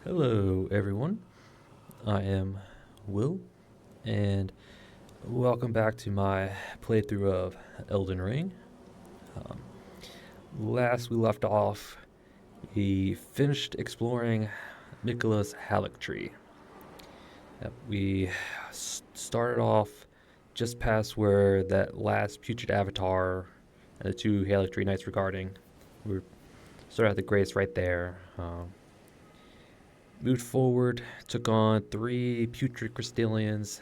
Hello, everyone. I am Will, and welcome back to my playthrough of Elden Ring. Um, Last we left off, we finished exploring Mikola's Halleck Tree. We started off just past where that last putrid avatar and the two Halleck Tree Knights were guarding. We started at the Grace right there. Moved forward, took on three putrid Crystallians.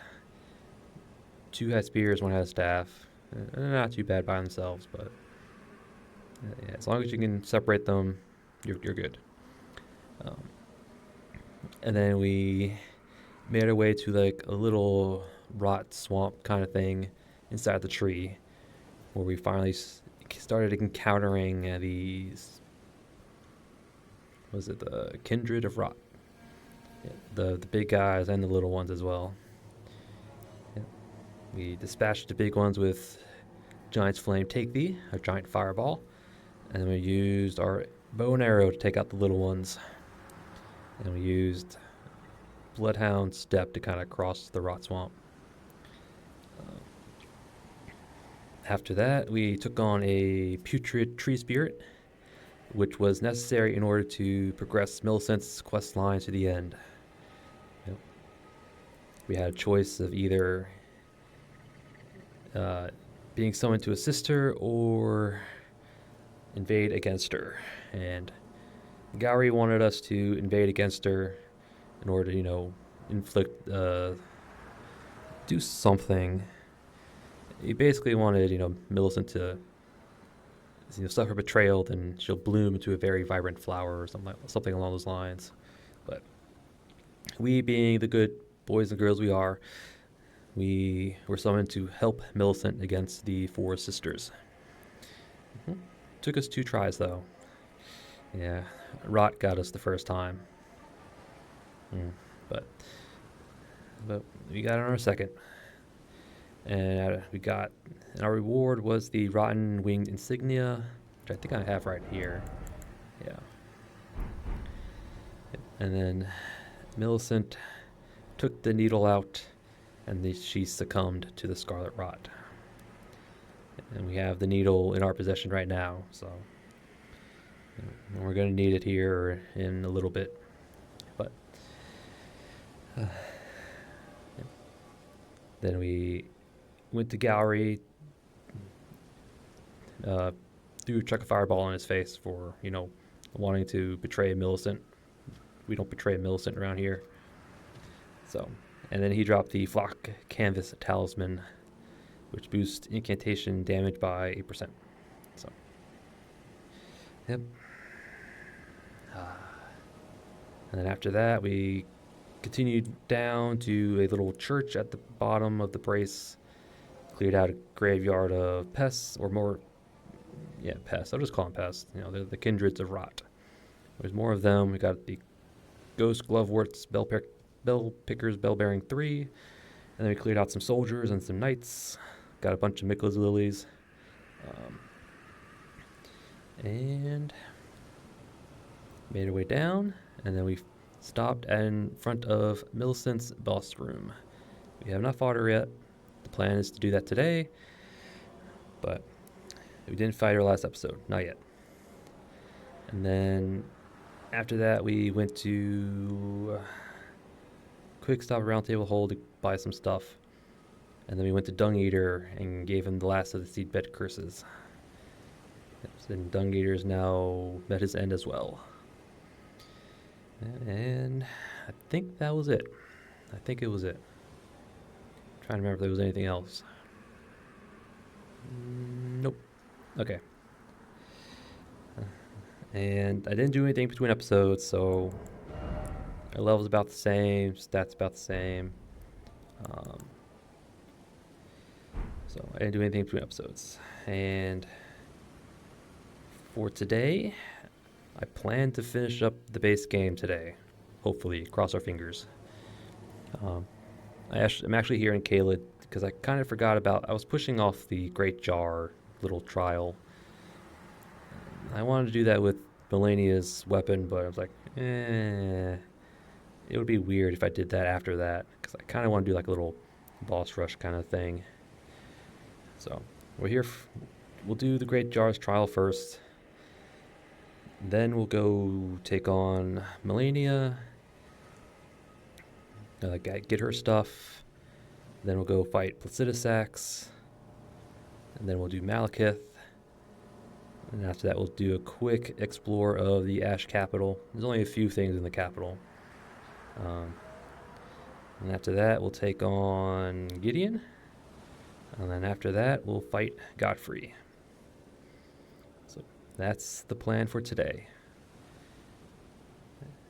Two had spears, one had a staff. Not too bad by themselves, but yeah, as long as you can separate them, you're good. Um, and then we made our way to like a little rot swamp kind of thing inside the tree, where we finally started encountering these. Was it the kindred of rot? Yeah, the big guys and the little ones as well. Yeah. We dispatched the big ones with Giant's Flame Take Thee, a giant fireball, and then we used our bow and arrow to take out the little ones. And we used Bloodhound Step to kind of cross the rot swamp. After that, we took on a putrid tree spirit, which was necessary in order to progress Millicent's quest line to the end. Yep. We had a choice of either being summoned to assist her or invade against her. And Gowry wanted us to invade against her in order to, inflict, do something. He basically wanted, Millicent to, suffer betrayal, and she'll bloom into a very vibrant flower or something along those lines. But we, being the good boys and girls we are, we were summoned to help Millicent against the four sisters. Took us 2 tries, though. Yeah, Rot got us the first time. But we got on our second. And our reward was the Rotten Winged Insignia, which I think I have right here. Yeah. And then Millicent took the needle out, and she succumbed to the Scarlet Rot. And we have the needle in our possession right now, so we're going to need it here in a little bit. But then we went to Gowry, threw a chuck a fireball in his face for, wanting to betray Millicent. We don't betray Millicent around here. So, and then he dropped the Flock Canvas Talisman, which boosts incantation damage by 8%. So, yep. And then after that, we continued down to a little church at the bottom of the brace, cleared out a graveyard of pests, or more, pests. I'll just call them pests. They're the kindreds of rot. There's more of them. We got the Ghost Gloveworts, Bell Pickers, Bell-bearing 3, and then we cleared out some soldiers and some knights. Got a bunch of Mikola's lilies. And made our way down, and then we stopped in front of Millicent's boss room. We have not fought her yet. The plan is to do that today, but we didn't fight her last episode. Not yet. And then after that, we went to quick stop round table hold to buy some stuff. And then we went to Dung Eater and gave him the last of the seedbed curses. And Dung Eater's now met his end as well. And I think that was it. I think it was it. Trying to remember if there was anything else. Nope. Okay. And I didn't do anything between episodes, so our level's about the same, stats about the same. So I didn't do anything between episodes. And for today, I plan to finish up the base game today. Hopefully, cross our fingers. I'm actually here in Caelid because I kind of forgot about. I was pushing off the Great Jar little trial. I wanted to do that with Malenia's weapon, but I was like, it would be weird if I did that after that, because I kind of want to do like a little boss rush kind of thing. So we're here. We'll do the Great Jar's trial first. Then we'll go take on Malenia. Get her stuff. Then we'll go fight Placidusax. And then we'll do Maliketh. And after that, we'll do a quick explore of the Ash Capital. There's only a few things in the capital. And after that, we'll take on Gideon. And then after that, we'll fight Godfrey. So that's the plan for today.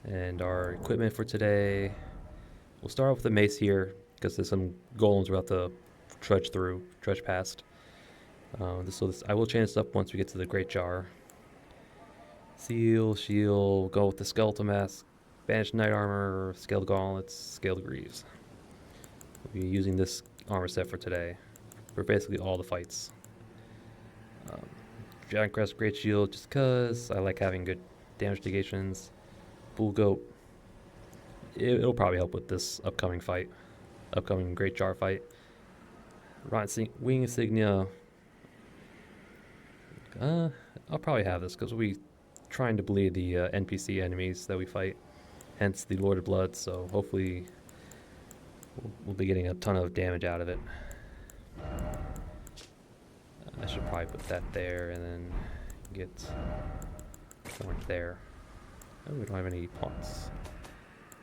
And our equipment for today, we'll start off with the mace here, because there's some golems we'll have to trudge past. I will change this up once we get to the Great Jar. Seal, shield, go with the skeletal mask, banished knight armor, scaled gauntlets, scaled greaves. We'll be using this armor set for today, for basically all the fights. Dragon Crest Great Shield, just because I like having good damage negations. Bull Goat, it'll probably help with this upcoming Great Jar fight. Wing Insignia, I'll probably have this because we'll be trying to bleed the NPC enemies that we fight, hence the Lord of Blood, so hopefully we'll be getting a ton of damage out of it. I should probably put that there and then get one there. Oh, we don't have any pots.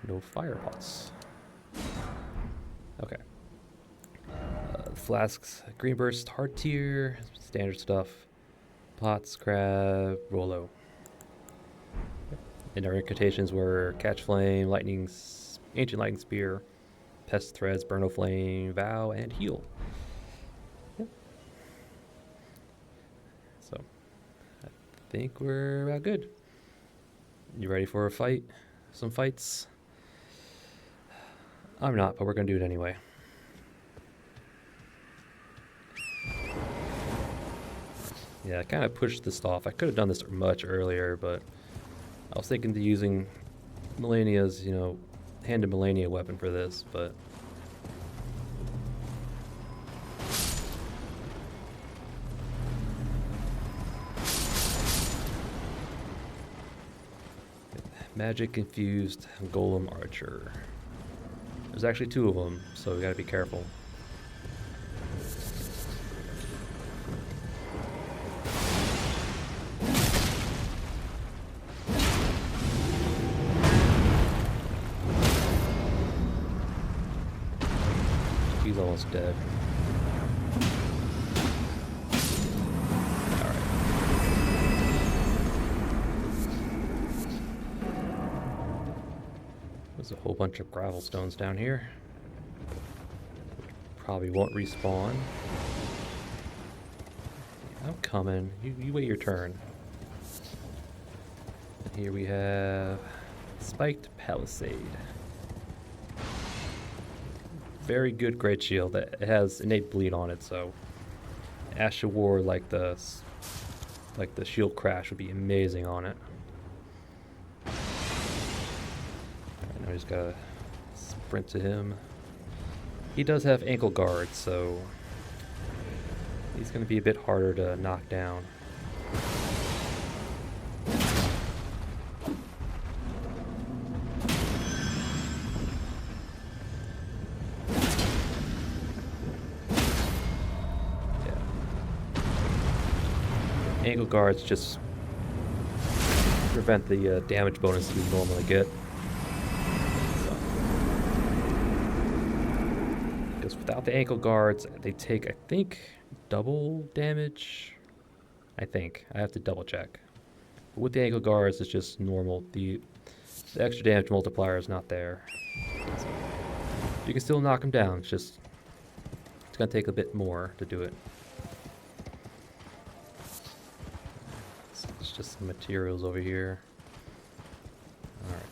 No fire pots. Okay. Flasks, Green Burst, Hard Tier, standard stuff. Pots, Crab, Rollo. And our incantations were Catch Flame, Ancient Lightning Spear, Pest Threads, Burn of Flame, Vow, and Heal. Yep. So, I think we're about good. You ready for a fight? Some fights? I'm not, but we're going to do it anyway. Yeah, I kind of pushed this off. I could have done this much earlier, but I was thinking of using Malenia's, Hand of Malenia weapon for this, but Magic Infused Golem Archer. There's actually two of them, so we gotta be careful. He's almost dead. Alright. There's a whole bunch of gravel stones down here. Probably won't respawn. I'm coming. You wait your turn. And here we have Spiked Palisade. Very good Great Shield. It has innate bleed on it, so Ash of War like the shield crash would be amazing on it. Alright, now I just gotta sprint to him. He does have ankle guards, so he's gonna be a bit harder to knock down. Ankle guards just prevent the damage bonus you normally get. Because without the ankle guards, they take, I think, double damage. I think. I have to double check. But with the ankle guards, it's just normal. The extra damage multiplier is not there. So you can still knock them down. It's going to take a bit more to do it. It's just some materials over here. Alright.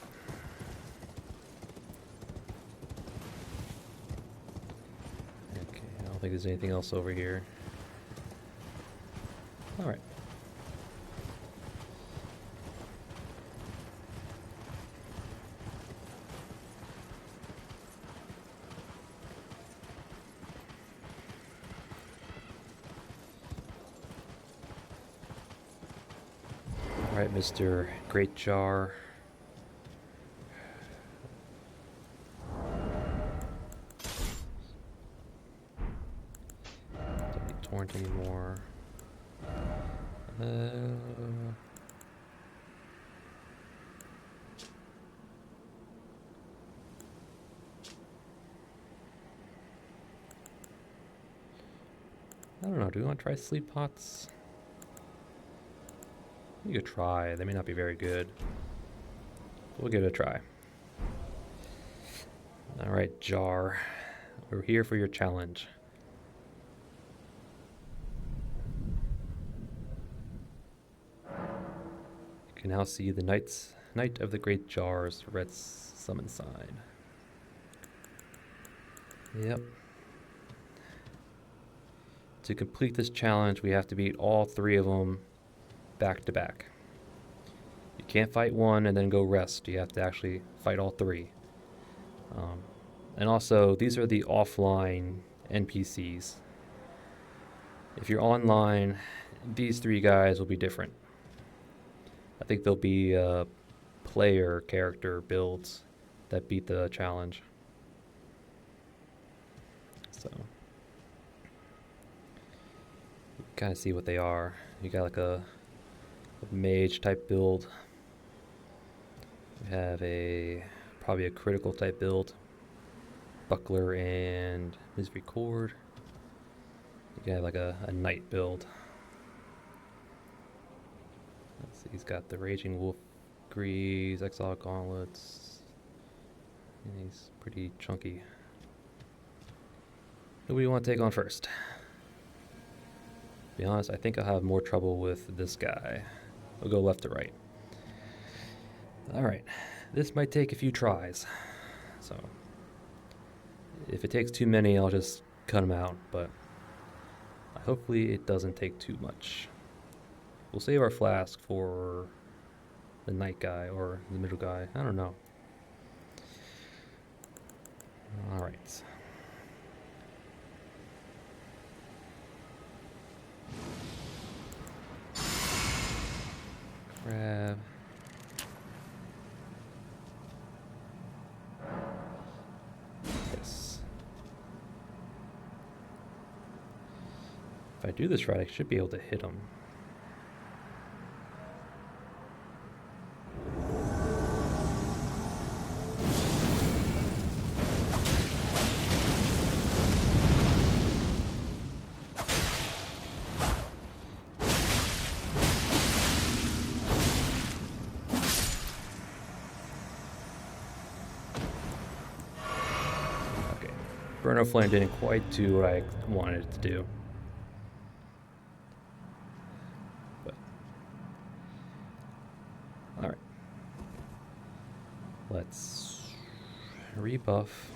Okay, I don't think there's anything else over here. Alright. Alright, Mr. Great Jar. Don't need Torrent anymore. I don't know, do we want to try sleep pots? You could try, they may not be very good. We'll give it a try. Alright, Jar. We're here for your challenge. You can now see the Knight of the Great Jar's red summon sign. Yep. To complete this challenge, we have to beat all 3 of them back to back. You can't fight one and then go rest. You have to actually fight all 3. And also, these are the offline NPCs. If you're online, these 3 guys will be different. I think they'll be player character builds that beat the challenge. So, you kind of see what they are. You got like a mage type build. You have probably a critical type build. Buckler and Misericord. You have like a knight build. Let's see, he's got the Raging Wolf Greaves, Exile Gauntlets. And he's pretty chunky. Who do we want to take on first? To be honest, I think I'll have more trouble with this guy. We'll go left to right. Alright, this might take a few tries. So, if it takes too many, I'll just cut them out, but hopefully it doesn't take too much. We'll save our flask for the knight guy or the middle guy. I don't know. Alright. Grab. Yes. If I do this right, I should be able to hit him. Burno Flame didn't quite do what I wanted it to do. But alright. Let's rebuff.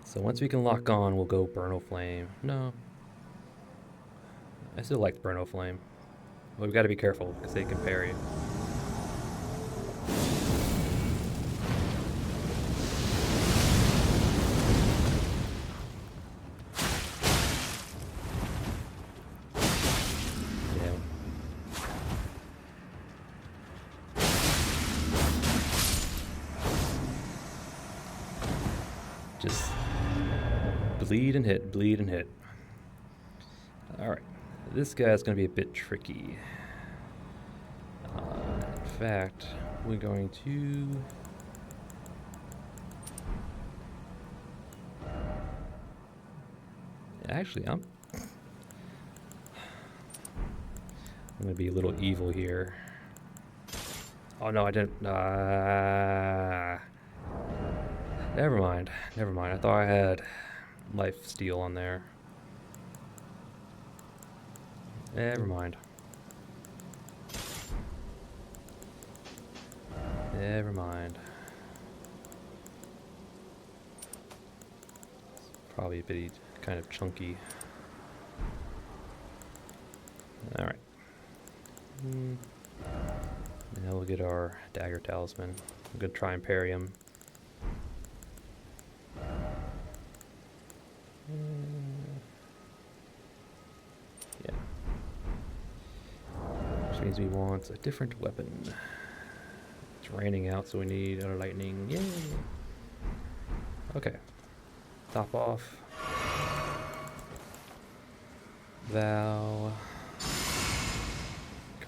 So once we can lock on, we'll go Burno Flame. No. I still like Burno Flame. But we've got to be careful because they can parry. Yeah. Just bleed and hit, bleed and hit. Alright, this guy's going to be a bit tricky. In fact, we're going to... Actually, I'm going to be a little evil here. Oh no, I didn't... Never mind, never mind. I thought I had life steal on there. Never mind. Never mind. It's probably a bit kind of chunky. Alright. And now we'll get our dagger talisman. I'm gonna try and parry him. Yeah. Which means we want a different weapon. It's raining out, so we need our lightning. Yay! Okay. Top off. Vow.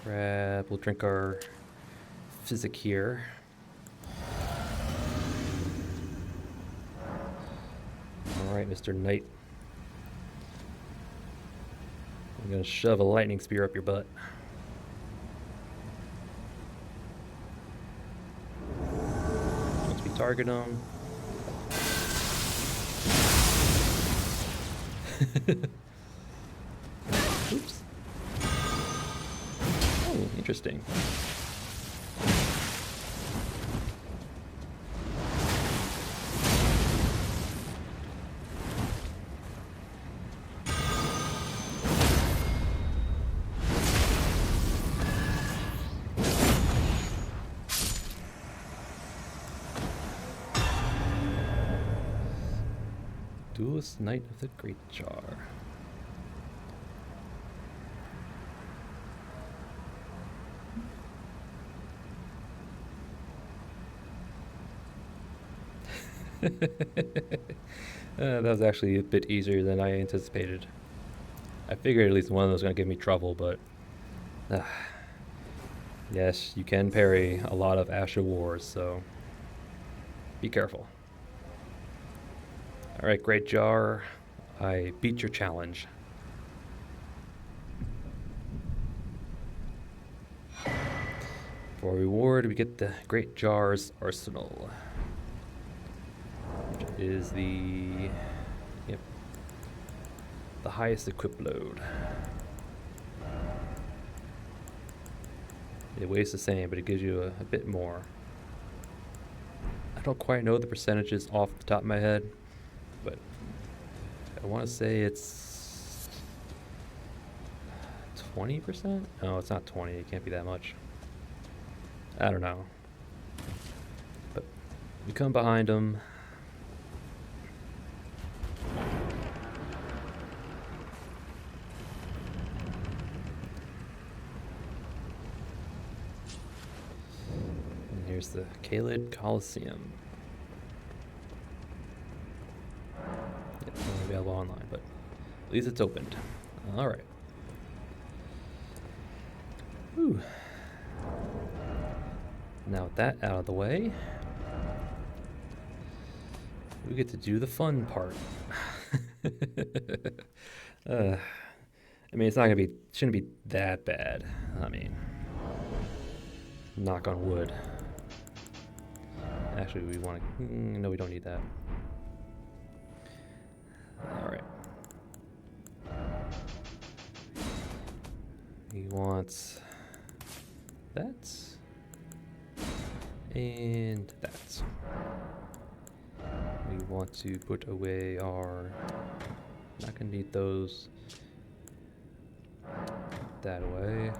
Grab. We'll drink our physic here. Alright, Mr. Knight. I'm gonna shove a lightning spear up your butt. Once we target him. Oops. Oh, interesting. Duelist Knight of the Great Jar. That was actually a bit easier than I anticipated. I figured at least one of those was going to give me trouble, but... yes, you can parry a lot of Asha Wars, so... be careful. Alright, Great Jar. I beat your challenge. For reward, we get the Great Jar's Arsenal. Which is the... yep. the highest equip load. It weighs the same, but it gives you a bit more. I don't quite know the percentages off the top of my head, but I want to say it's 20%? No, it's not 20. It can't be that much. I don't know. But we come behind them. And here's the Caelid Coliseum. It's only available online, but at least it's opened. All right. Whew. Now with that out of the way, we get to do the fun part. I mean, it's not gonna be, shouldn't be that bad. I mean, knock on wood. Actually, we want to. No, we don't need that. All right. He wants that. And that. We want to put away our... not gonna need those. Put that away.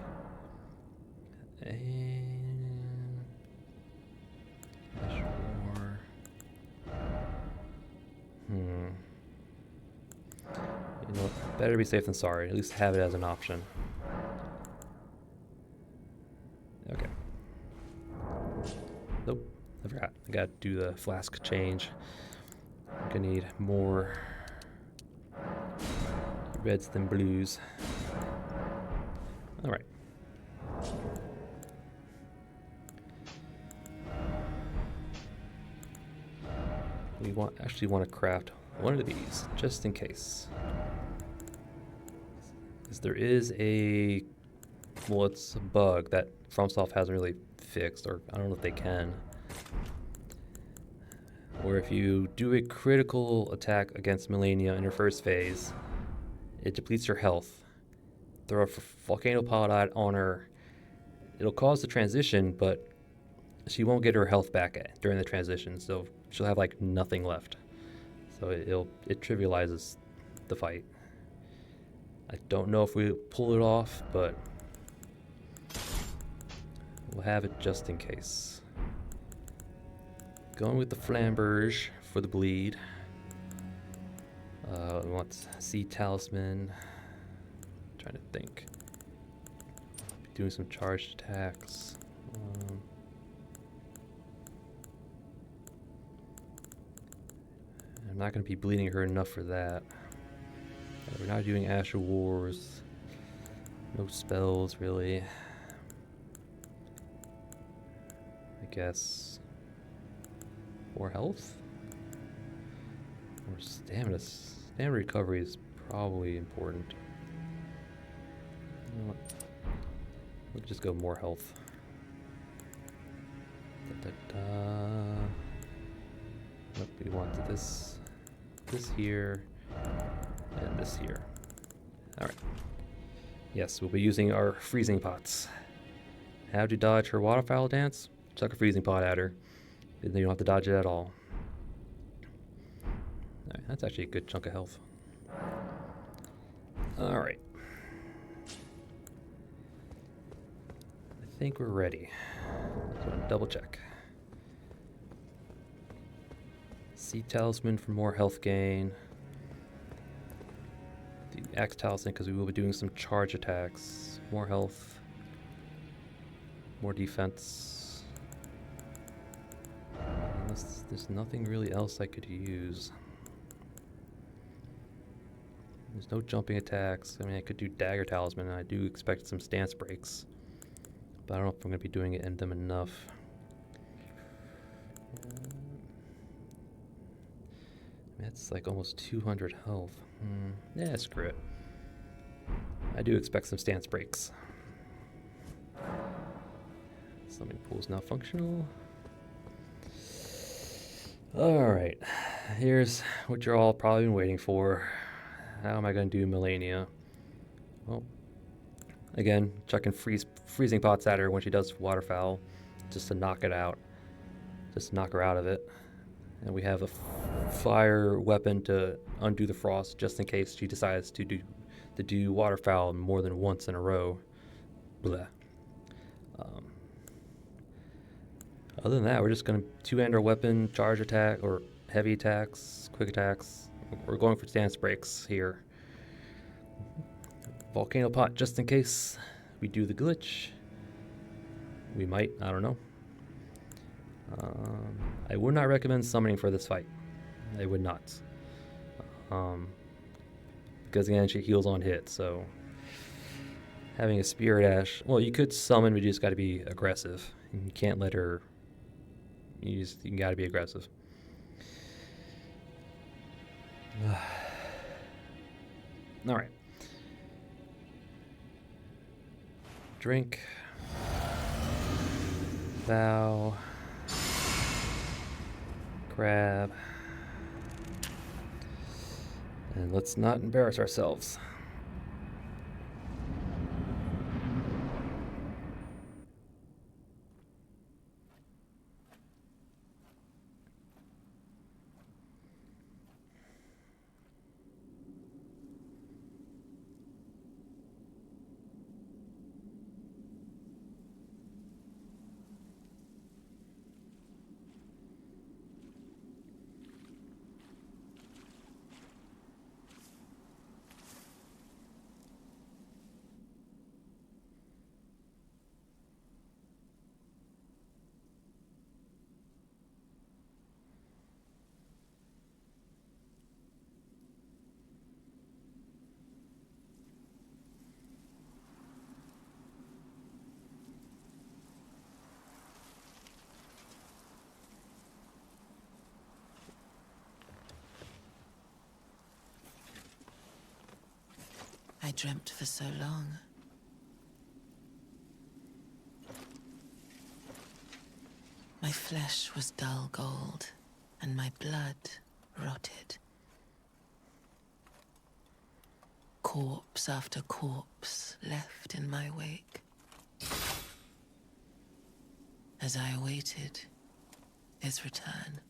And... sure. You know what? Better be safe than sorry. At least have it as an option. Okay. Nope, I forgot. I gotta do the flask change. I'm gonna need more reds than blues. Alright. We actually want to craft one of these, just in case. Because there is a... well, it's a bug that FromSoft hasn't really fixed, or I don't know if they can, where if you do a critical attack against Malenia in her first phase, it depletes her health. Throw a Volcano Paladin on her. It'll cause the transition, but she won't get her health back during the transition, so she'll have like nothing left. So it trivializes the fight. I don't know if we pull it off, but We'll have it just in case. Going with the Flamberge for the bleed. We want Sea Talisman. Trying to think. Doing some charged attacks. I'm not going to be bleeding her enough for that. We're not doing Asher Wars. No spells, really. I guess. More health? More stamina. Stamina recovery is probably important. You know what? We'll just go more health. Nope, we want this here, and this here. Alright. Yes, we'll be using our freezing pots. How to dodge her waterfowl dance? Chuck a freezing pot at her. And then you don't have to dodge it at all. Alright, that's actually a good chunk of health. Alright. I think we're ready. Let's go and double check. Sea Talisman for more health gain. The Axe Talisman because we will be doing some charge attacks. More health. More defense. Unless there's nothing really else I could use. There's no jumping attacks. I mean, I could do Dagger Talisman, and I do expect some stance breaks. But I don't know if I'm going to be doing it in them enough. That's like almost 200 health. Yeah, screw it. I do expect some stance breaks. Summoning pool is now functional. Alright, here's what you're all probably been waiting for. How am I going to do Malenia? Well, again, chucking freezing pots at her when she does waterfowl, just to knock it out. Just to knock her out of it. And we have a fire weapon to undo the frost, just in case she decides to do waterfowl more than once in a row. Blah. Other than that, we're just going to two-hand our weapon, charge attack, or heavy attacks, quick attacks. We're going for stance breaks here. Volcano pot, just in case we do the glitch. We might, I don't know. I would not recommend summoning for this fight. I would not. Because again, she heals on hit, so having a Spirit Ash, well, you could summon, but you just got to be aggressive. You can't let her. You got to be aggressive. All right. Drink. Vow. Grab. And let's not embarrass ourselves. I dreamt for so long. My flesh was dull gold, and my blood rotted. Corpse after corpse left in my wake. As I awaited his return.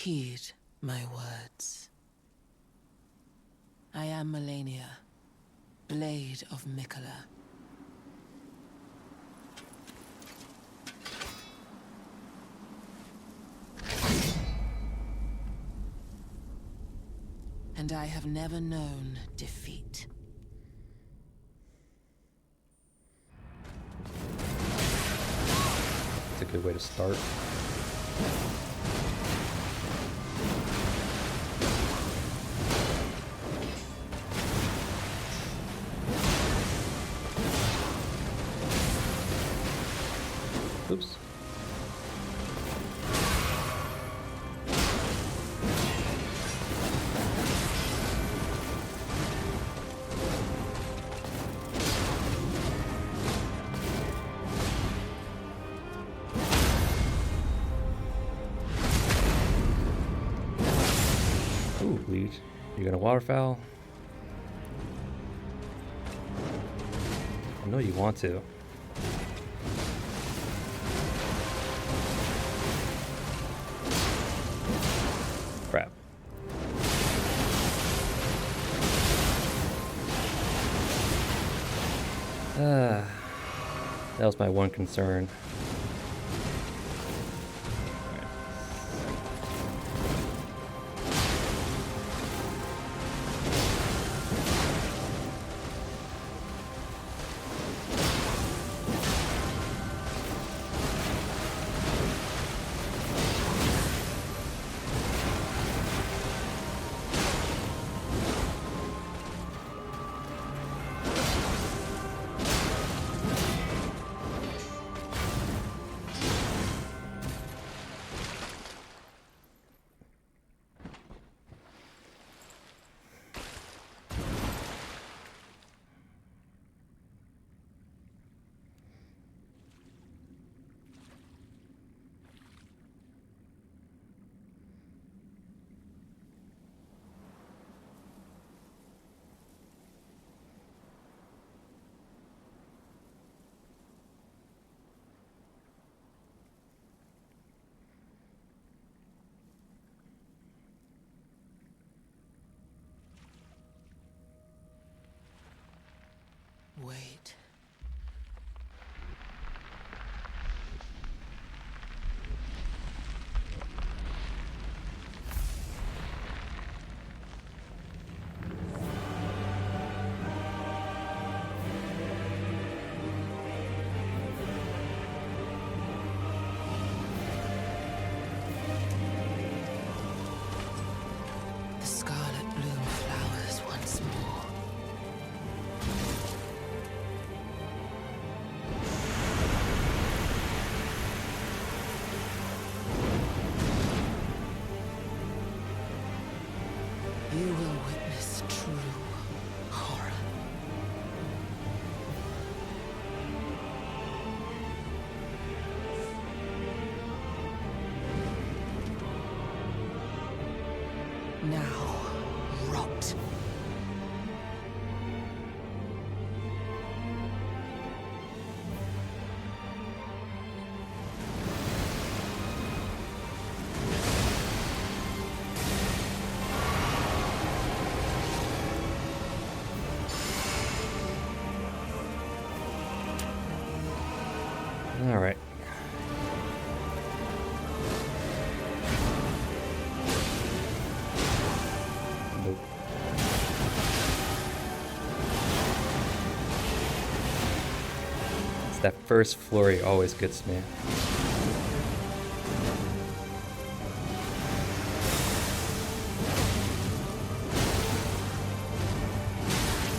Heed my words. I am Malenia, Blade of Mikola. And I have never known defeat. It's a good way to start. Oops. Ooh, leech. You got a waterfowl? I know you want to. Crap. That was my one concern. Wait. The scarlet bloom flowers once more. You will witness true horror. Now, rot. All right. Nope. It's that first flurry always gets me.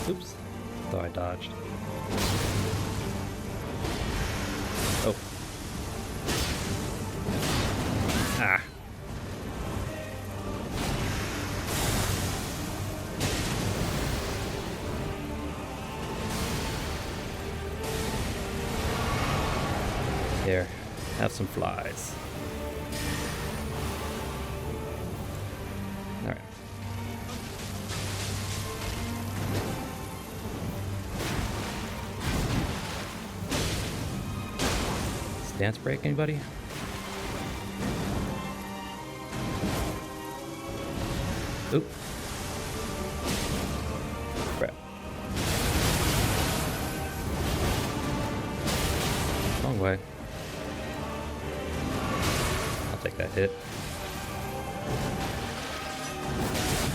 Oops. Thought I dodged. Oh. Ah. Here, have some flies. All right. Stance break, anybody? Oop. Crap. Wrong way. I'll take that hit.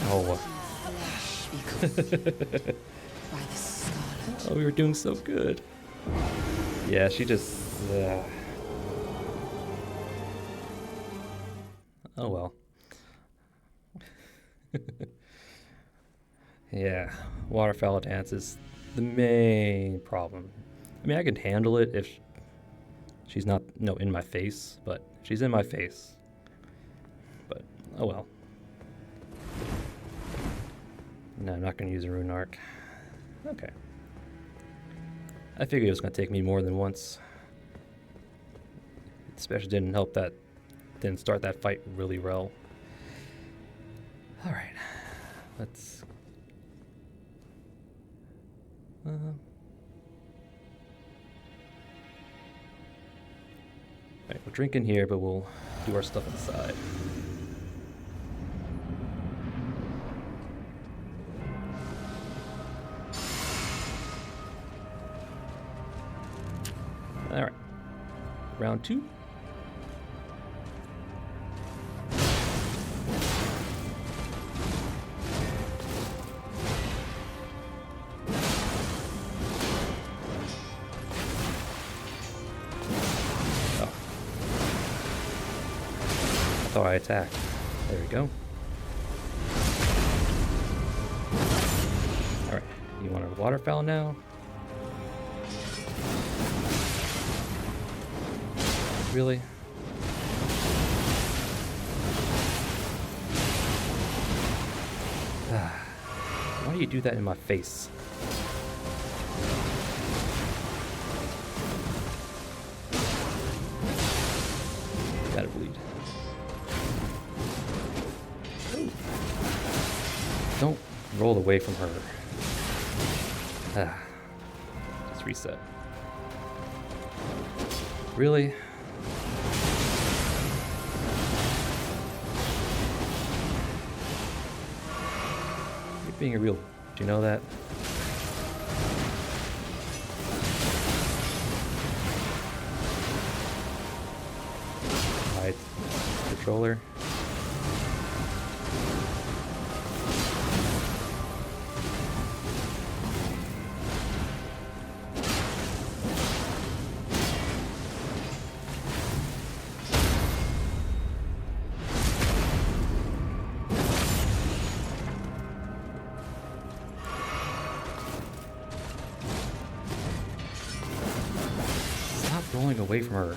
Oh. Oh, we were doing so good. Yeah, she just... Oh well. Yeah, waterfowl dance is the main problem. I mean, I can handle it if she's not, in my face, but she's in my face. But, oh well. No, I'm not going to use a rune arc. Okay. I figured it was going to take me more than once. Especially didn't start that fight really well. Alright. Let's... Alright, we'll drink in here, but we'll do our stuff inside. Alright. Round 2. Oh, I attacked. There we go. Alright, you want a waterfowl now? Really? Why do you do that in my face? Gotta bleed. Ooh. Don't roll away from her. Just reset. Really? You're being a real... Do you know that? Right. Controller. Rolling away from her.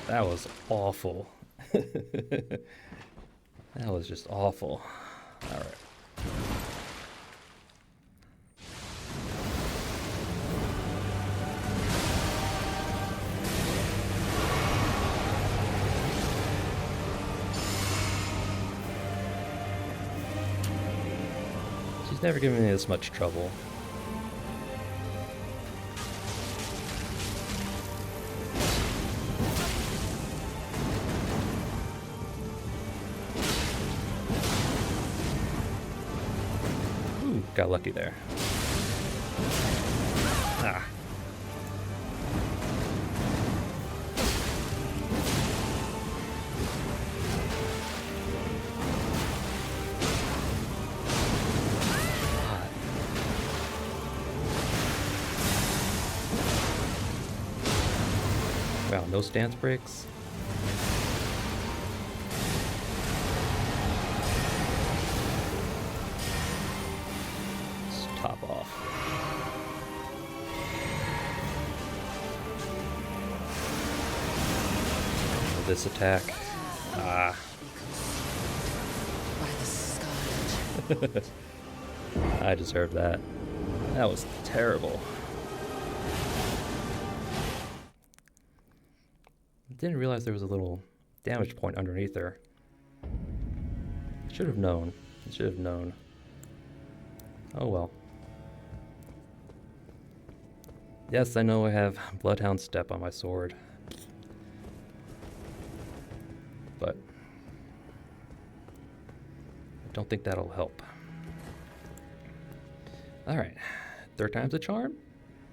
That was awful. That was just awful. All right. Never given me this much trouble. Ooh, got lucky there. Ah. Wow, no stance breaks. Let's top off. This attack. Ah. I deserve that. That was terrible. Didn't realize there was a little damage point underneath her. Should have known. Should have known. Oh well. Yes, I know I have Bloodhound Step on my sword. But I don't think that'll help. Alright. Third time's a charm?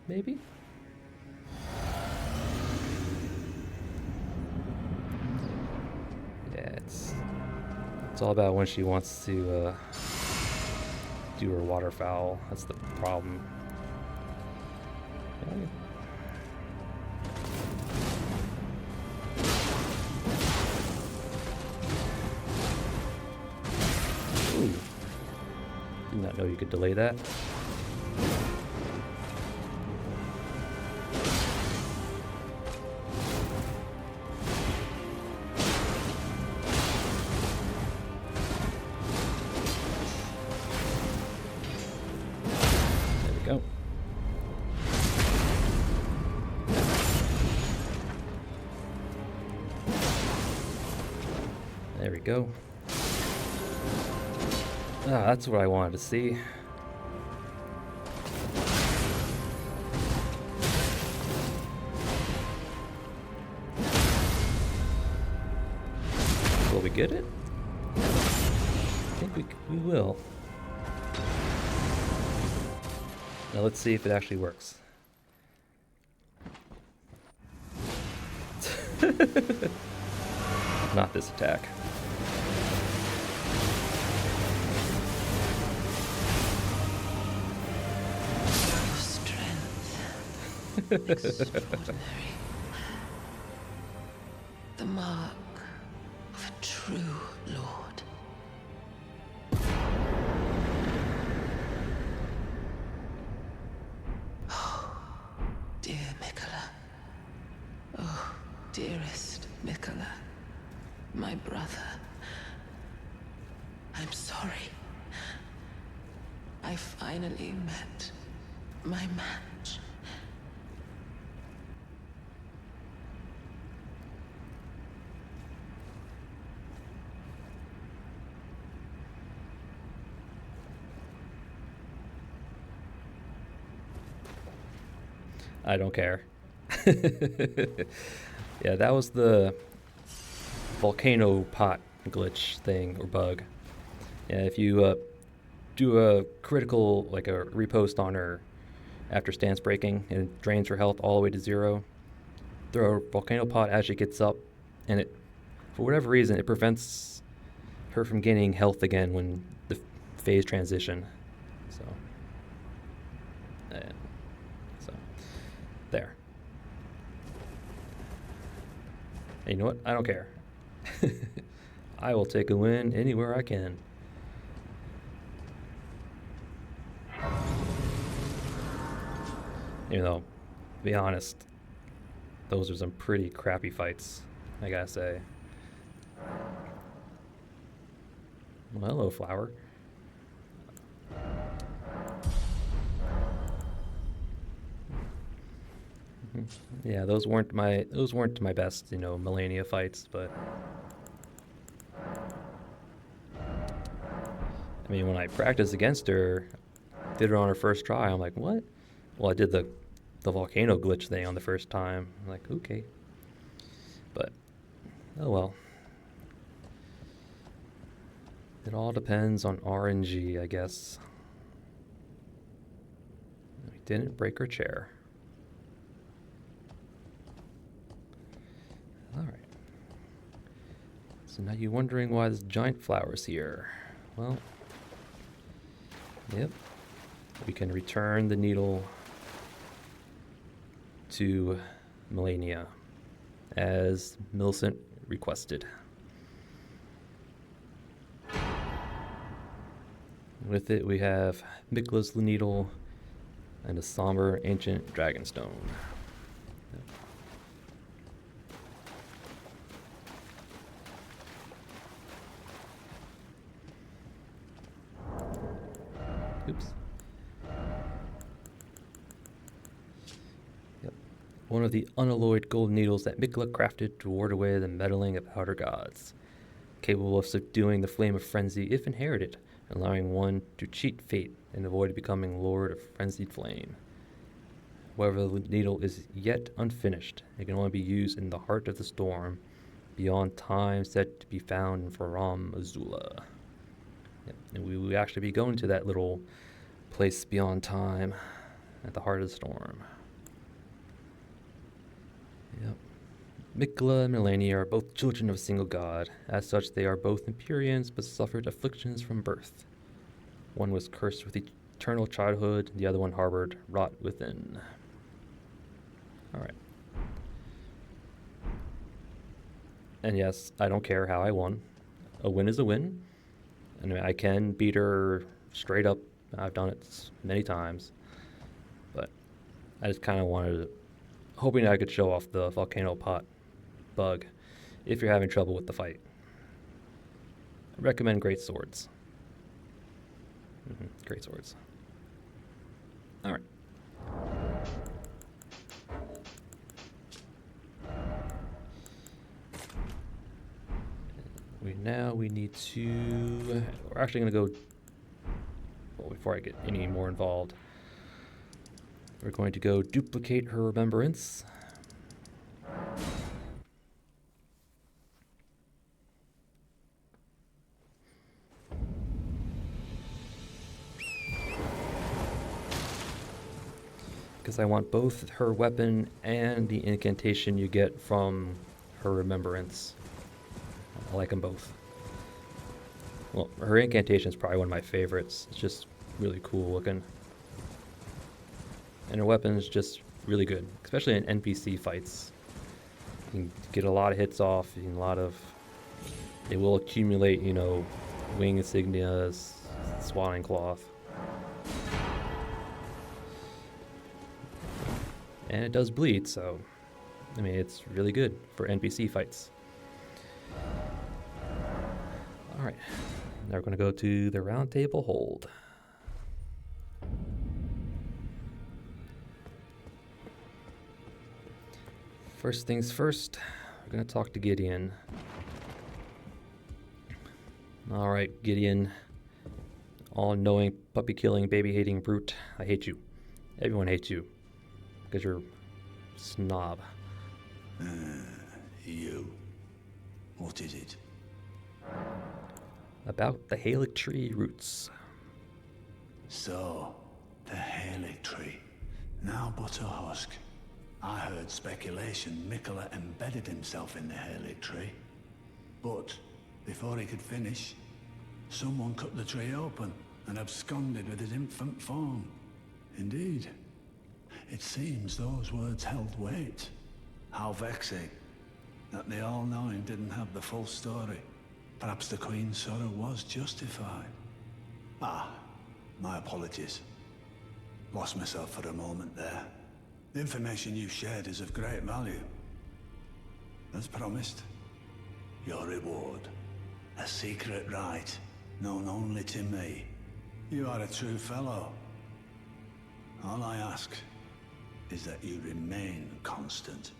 Maybe? Yeah, it's all about when she wants to do her waterfowl. That's the problem. Yeah. Ooh. Did not know you could delay that. There we go. Ah, that's what I wanted to see. Will we get it? I think we will. Now let's see if it actually works. Not this attack. Extraordinary. The mark of a true lord. Oh, dear Mikola. Oh, dearest Mikola. My brother. I'm sorry. I finally met my match. I don't care. Yeah, that was the volcano pot glitch thing or bug. Yeah, if you do a critical, like a repost on her after stance breaking and it drains her health all the way to 0, throw a volcano pot as she gets up, and it, for whatever reason, it prevents her from gaining health again when the phase transition. So, there. And you know what? I don't care. I will take a win anywhere I can. Even though, to be honest, those are some pretty crappy fights, I gotta say. Well, hello, flower. Yeah, those weren't my best, Malenia fights, but I mean, when I practiced against her, did it on her first try, I'm like, what? Well, I did the volcano glitch thing on the first time. I'm like, okay. But, oh well. It all depends on RNG, I guess. We didn't break her chair. Alright. So now you're wondering why this giant flower's here. Well, yep. We can return the needle to Malenia as Millicent requested. With it, we have Mikla's needle and a somber ancient dragonstone. Yep. Oops. Yep. one of the unalloyed gold needles that Mikla crafted to ward away the meddling of outer gods, capable of subduing the flame of frenzy if inherited, allowing one to cheat fate and avoid becoming Lord of Frenzied Flame. However, the needle is yet unfinished. It can only be used in the heart of the storm, beyond time said to be found in Faram Azula. Yep. And we will actually be going to that little place beyond time at the heart of the storm. Yep. Mikla and Malenia are both children of a single god. As such, they are both Empyreans, but suffered afflictions from birth. One was cursed with eternal childhood, the other one harbored rot within. Alright. And yes, I don't care how I won. A win is a win. I mean, I can beat her straight up. I've done it many times. But I just kind of wanted to, hoping I could show off the volcano pot bug if you're having trouble with the fight. I recommend great swords. Great swords. Alright. We need to... We're actually going to go... Well, before I get any more involved, we're going to go duplicate her remembrance. Because I want both her weapon and the incantation you get from her remembrance. I like them both. Well, her incantation is probably one of my favorites. It's just really cool looking. And her weapon is just really good, especially in NPC fights. You can get a lot of hits off, you can they will accumulate, wing insignias, swanning cloth. And it does bleed, so, I mean, it's really good for NPC fights. Alright, now we're going to go to the round table hold. First things first, we're going to talk to Gideon. Alright, Gideon, all-knowing, puppy-killing, baby-hating brute, I hate you. Everyone hates you, because you're a snob. You. What is it? About the Halic tree roots. So, the Halic tree. Now but a husk. I heard speculation Mikla embedded himself in the Halic tree. But, before he could finish, someone cut the tree open and absconded with his infant form. Indeed. It seems those words held weight. How vexing that the All-Knowing didn't have the full story. Perhaps the Queen's sorrow was justified. My apologies. Lost myself for a moment there. The information you shared is of great value. As promised, your reward. A secret rite known only to me. You are a true fellow. All I ask is that you remain constant.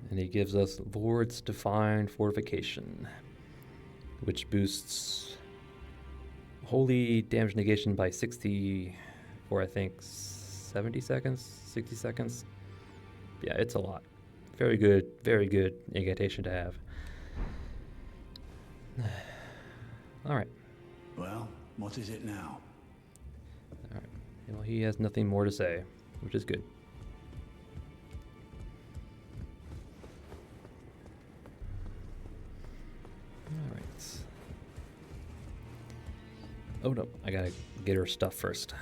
And he gives us Lord's Divine Fortification, which boosts holy damage negation by 60 for, I think, 70 seconds, 60 seconds. Yeah, it's a lot. Very good incantation to have. All right. Well, what is it now? All right. Well, he has nothing more to say, which is good. All right. Oh no, I gotta get her stuff first.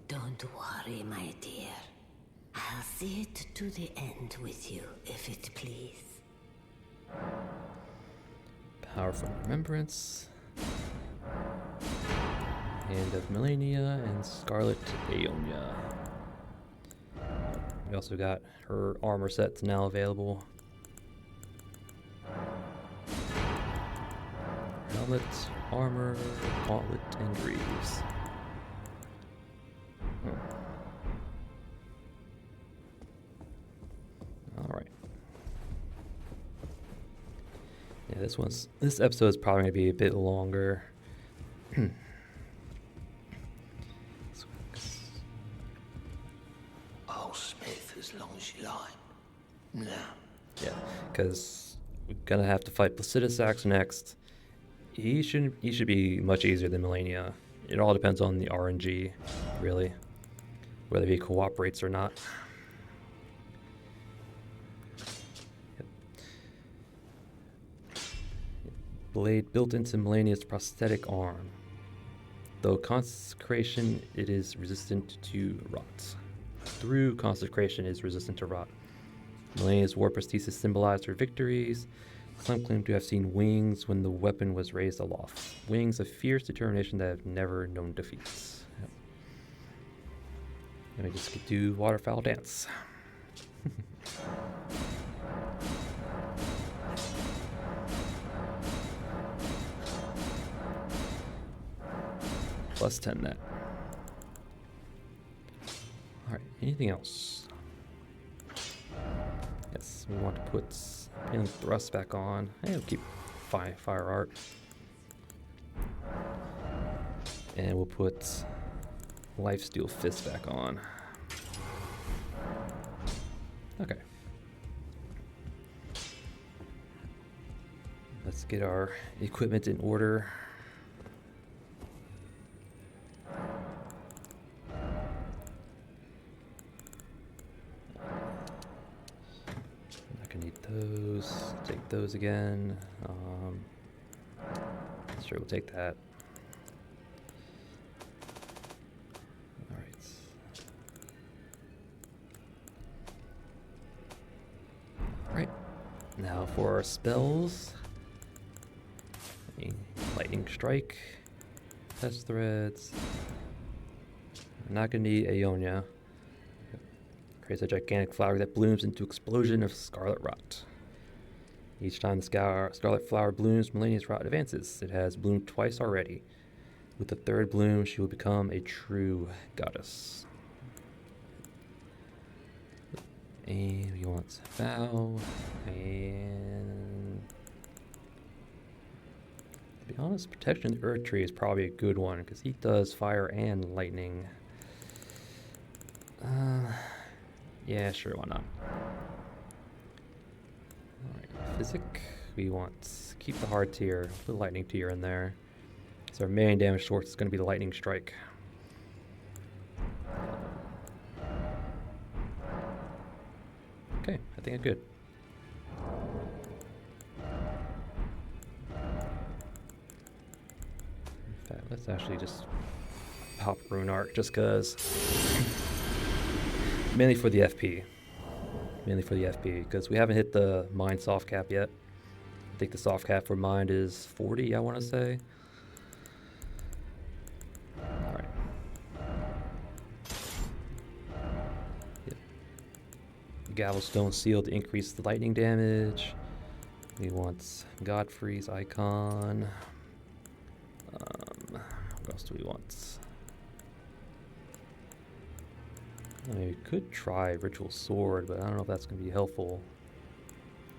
Don't worry, my dear. I'll see it to the end with you, if it please. Powerful Remembrance. Hand of Malenia and Scarlet Aeonia. We also got her armor sets now available. Gauntlet, armor, gauntlet, and greaves. Alright. Yeah, this episode is probably gonna be a bit longer. I'll smith as long as you like. No. Yeah, because we're gonna have to fight Placidusax next. He should be much easier than Malenia. It all depends on the RNG, really, whether he cooperates or not. Yep. Blade built into Malenia's prosthetic arm. Though consecration, it is resistant to rot. Through consecration, it is resistant to rot. Malenia's war prosthesis symbolized her victories. Some claim to have seen wings when the weapon was raised aloft. Wings of fierce determination that have never known defeats. Yep. And we just get to waterfowl dance. Plus 10 net. Alright, anything else? Yes, we want to put Healing Thrust back on. Hey, we'll keep Fire Art. And we'll put Lifesteal Fist back on. Okay. Let's get our equipment in order. Those, take those again. Sure, we'll take that. All right. All right. Now for our spells. Lightning Strike, Test Threads. We're not gonna need Aeonia. Creates a gigantic flower that blooms into explosion of scarlet rot. Each time the scarlet flower blooms, Malenia's rot advances. It has bloomed twice already. With the third bloom, she will become a true goddess. And we want Vow. And to be honest, Protection of the Earth Tree is probably a good one because he does fire and lightning. Yeah, sure, why not? Alright, Physic. We want keep the hard tier, put the lightning tier in there. So our main damage source is going to be the lightning strike. Okay, I think I'm good. In fact, let's actually just pop Rune Arc just because. Mainly for the FP. Mainly for the FP, because we haven't hit the Mind soft cap yet. I think the soft cap for Mind is 40, I want to say. Alright. Yep. Gavelstone Seal to increase the lightning damage. We want Godfrey's icon. What else do we want? I mean, we could try Ritual Sword, but I don't know if that's going to be helpful.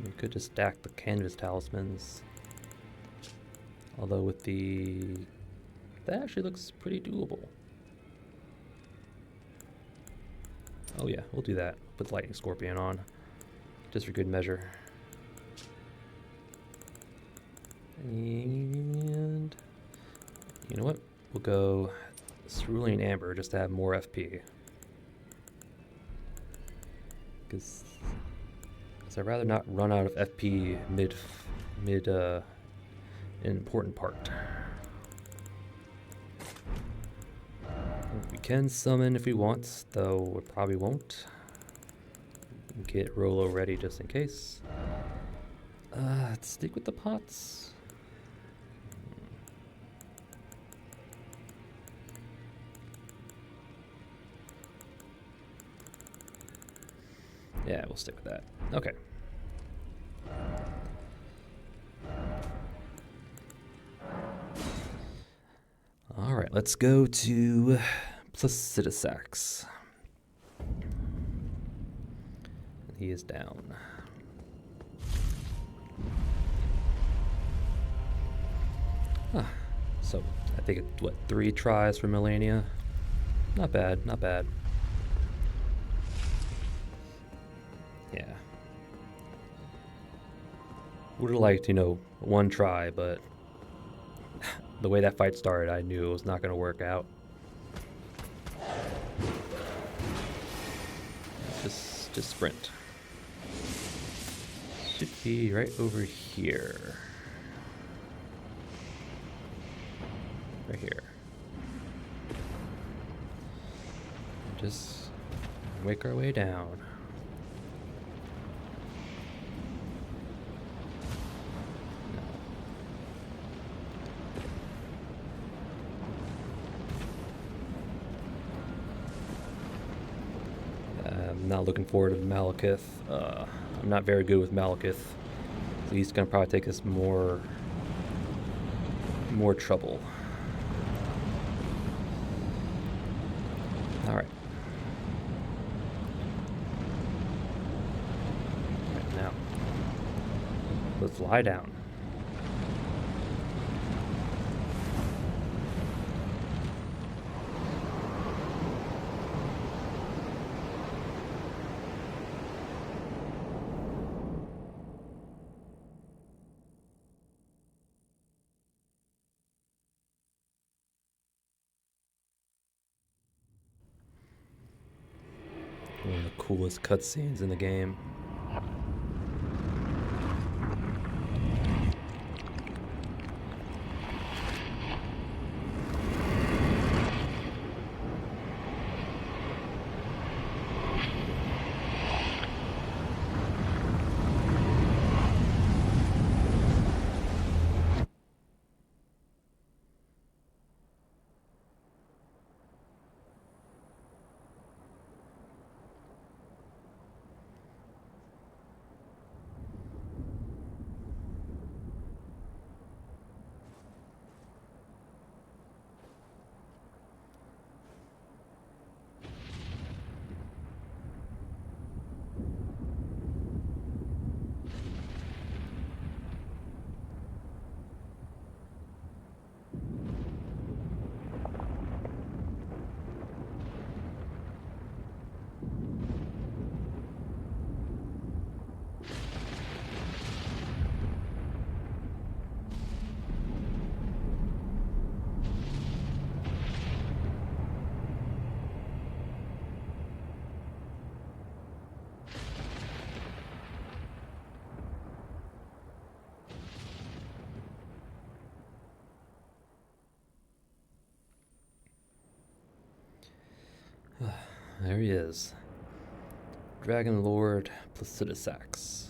We could just stack the Canvas Talismans. Although with the... that actually looks pretty doable. Oh yeah, we'll do that. Put the Lightning Scorpion on. Just for good measure. And... you know what? We'll go Cerulean Amber just to have more FP. Because I'd rather not run out of FP mid an important part. We can summon if we want, though we probably won't. Get Rolo ready just in case. Let's stick with the pots. Yeah, we'll stick with that. Okay. let's go to Placidusax. He is down. So I think it's, what, 3 tries for Malenia? Not bad, not bad. Yeah. Would have liked, 1 try, but the way that fight started, I knew it was not going to work out. Just sprint. Should be right over here. Right here. Just make our way down. I'm not looking forward to Maliketh. I'm not very good with Maliketh. So he's gonna probably take us more trouble. All right. Right now, let's lie down. One of the coolest cutscenes in the game. There he is. Dragonlord Placidusax.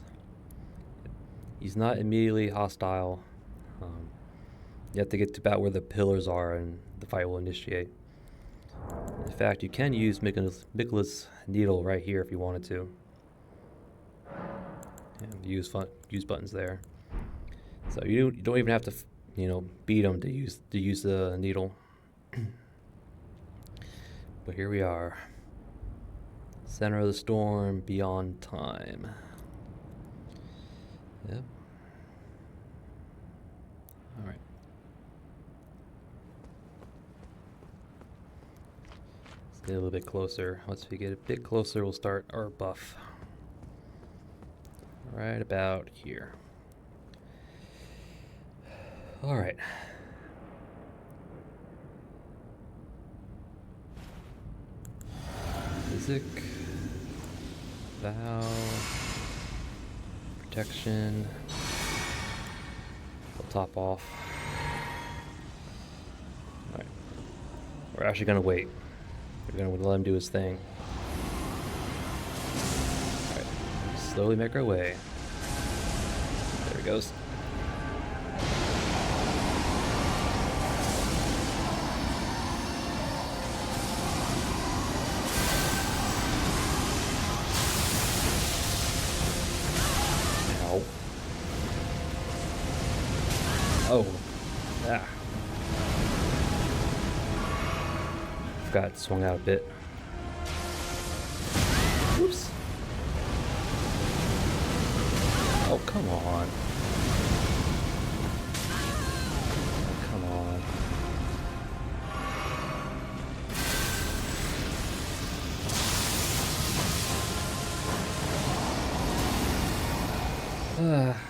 He's not immediately hostile. You have to get to about where the pillars are and the fight will initiate. In fact, you can use Mikola's needle right here if you wanted to. And use buttons there. So you don't even have to, beat him to use the needle. But here we are. Center of the storm, beyond time. Yep. All right. Let's get a little bit closer. Once we get a bit closer, we'll start our buff. Right about here. All right. Physic. Vow. Protection. We'll top off. Alright. We're actually gonna wait. We're gonna let him do his thing. Alright. Slowly make our way. There he goes. Oh. Ah. Forgot it swung out a bit. Oops. Oh, come on. Come on.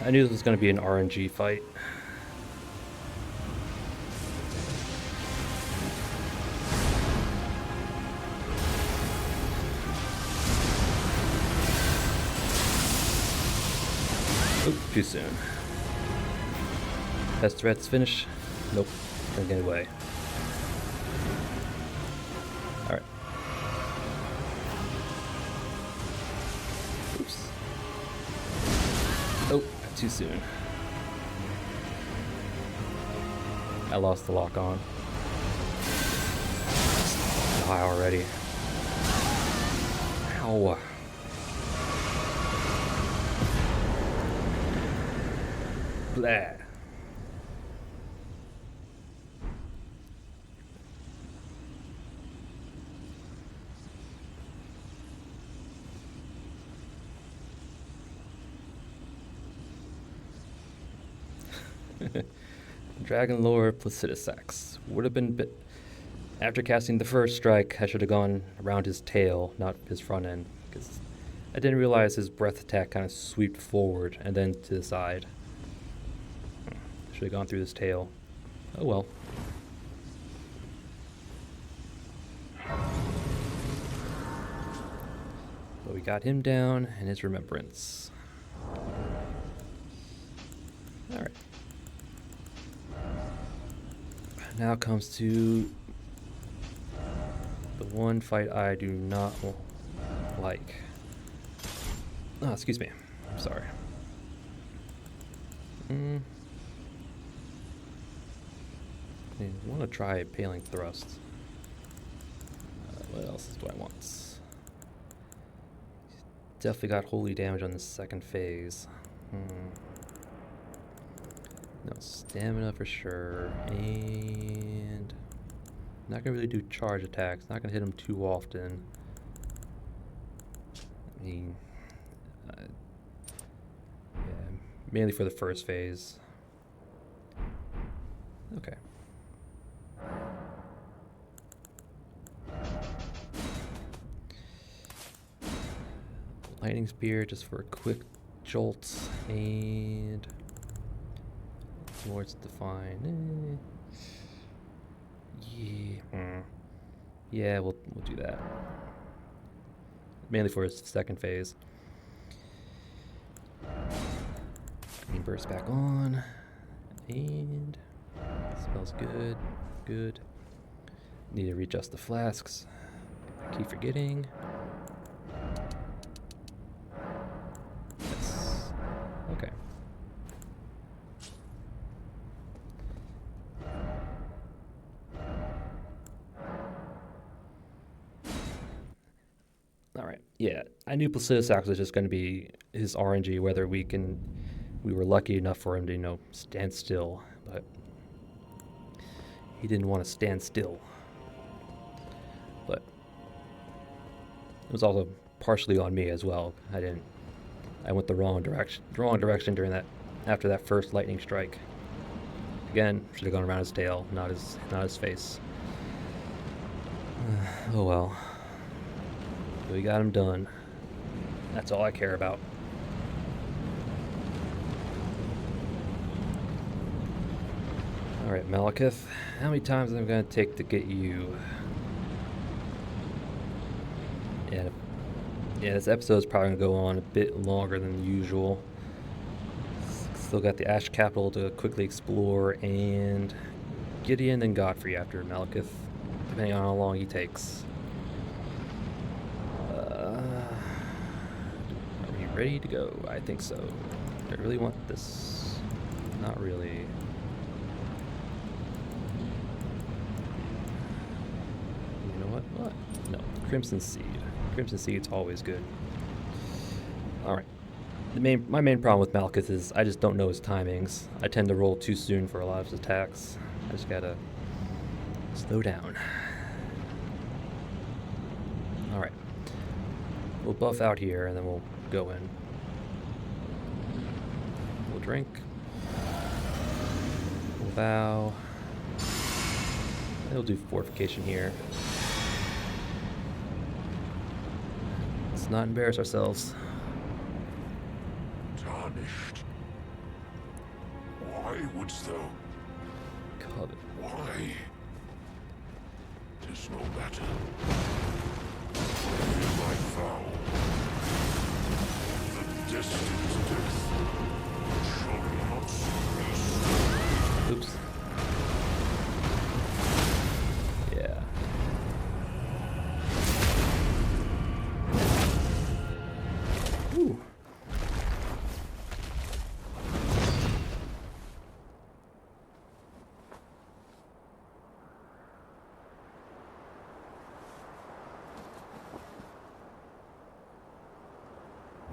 I knew this was going to be an RNG fight. Oop, too soon. Test threats finish. Nope, can't get away. Alright. Oops. Oh, too soon. I lost the lock on. Die already. Ow. Blah. Dragonlord Placidusax. Would have been bit. After casting the first strike, I should have gone around his tail, not his front end, because I didn't realize his breath attack kind of swept forward and then to the side. Should have gone through his tail. Oh well. But we got him down in his remembrance. Alright. Now comes to the one fight I do not like. Oh, excuse me. I'm sorry. I want to try Paling Thrust. What else do I want? Definitely got holy damage on the second phase. No stamina for sure, and not gonna really do charge attacks. Not gonna hit him too often. I mean, yeah, mainly for the first phase. Okay. Lightning Spear just for a quick jolt, and Lord's Define. Yeah, we'll do that. Mainly for his second phase. Green Burst back on, and smells good. Good. Need to readjust the flasks. I keep forgetting. Yes. Okay. Alright, yeah. I knew Placidusax was just going to be his RNG, whether we were lucky enough for him to, stand still, but he didn't want to stand still. But it was also partially on me as well. I went the wrong direction during after that first lightning strike. Again, should have gone around his tail, not his face. Oh well. We got him done. That's all I care about. Alright, Maliketh, how many times am I going to take to get you? Yeah, this episode's probably going to go on a bit longer than usual. Still got the Ash Capital to quickly explore, and Gideon and Godfrey after Maliketh, depending on how long he takes. Are we ready to go? I think so. Do I really want this? Not really. You know what? What? No. Crimson Seed. Crimson Seed's always good. Alright. My main problem with Maliketh is I just don't know his timings. I tend to roll too soon for a lot of his attacks. I just gotta slow down. We'll buff out here and then we'll go in. We'll drink. We'll bow. And we'll do fortification here. Let's not embarrass ourselves. Tarnished. Why wouldst thou? Covet. Why? 'Tis no matter. Hear my vow. The destined death shall not cease. Oops. Yeah. Ooh.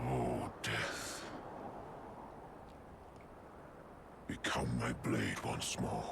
Oh, death. Become my blade once more.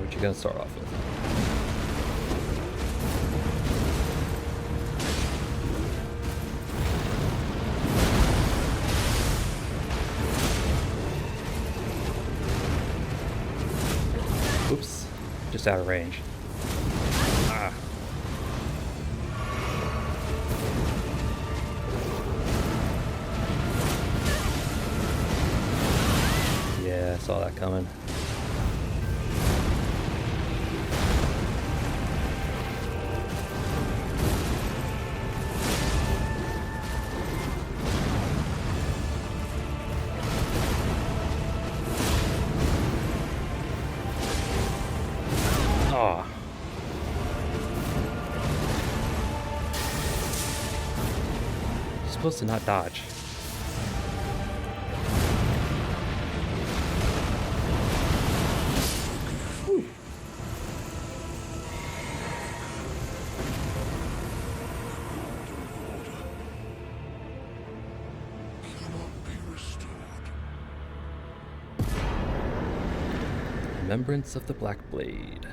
What you gonna start off with? Oops, just out of range. Ah. Yeah, I saw that coming. Aw. You're supposed to not dodge. Whew. Cannot be restored. Remembrance of the Black Blade.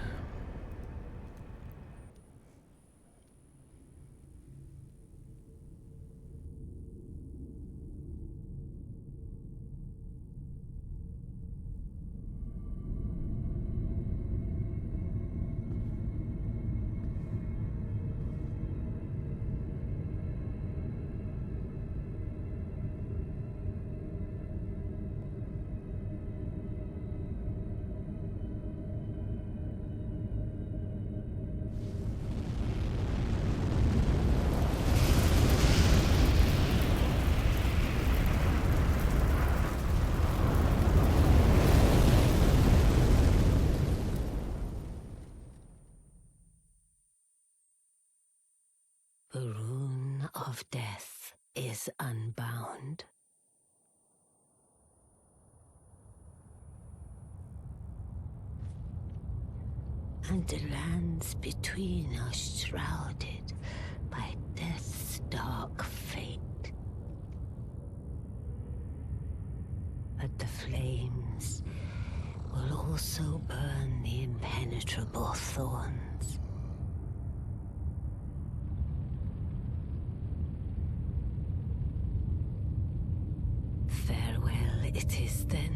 The Rune of Death is unbound. And the lands between are shrouded by death's dark fate. But the flames will also burn the impenetrable thorns. Farewell it is then.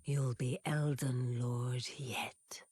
You'll be Elden Lord yet.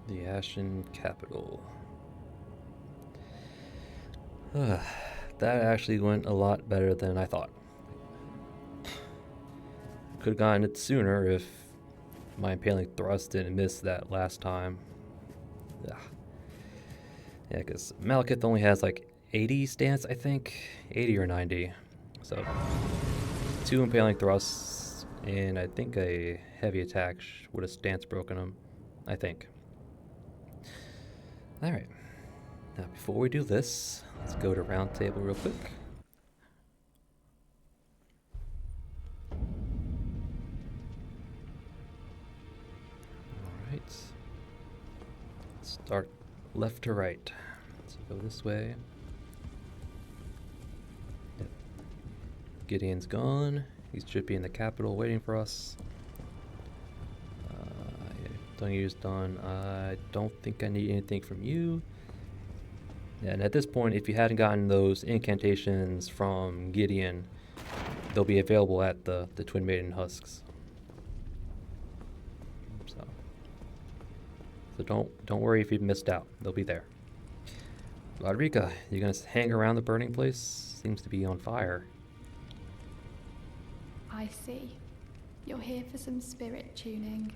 The Ashen Capital. That actually went a lot better than I thought. Could have gotten it sooner if my Impaling Thrust didn't miss that last time. Yeah, because Maliketh only has like 80 stance, I think. 80 or 90. So, 2 Impaling Thrusts and I think a heavy attack would have stance broken him. I think. Alright. Now, before we do this, let's go to round table real quick. Alright. Start left to right. Let's go this way. Yep. Gideon's gone. He should be in the capital waiting for us. Don't use done. I don't think I need anything from you. Yeah, and at this point, if you hadn't gotten those incantations from Gideon, they'll be available at the Twin Maiden Husks. So don't worry if you missed out. They'll be there. Rodrika, you gonna hang around the burning place? Seems to be on fire. I see. You're here for some spirit tuning.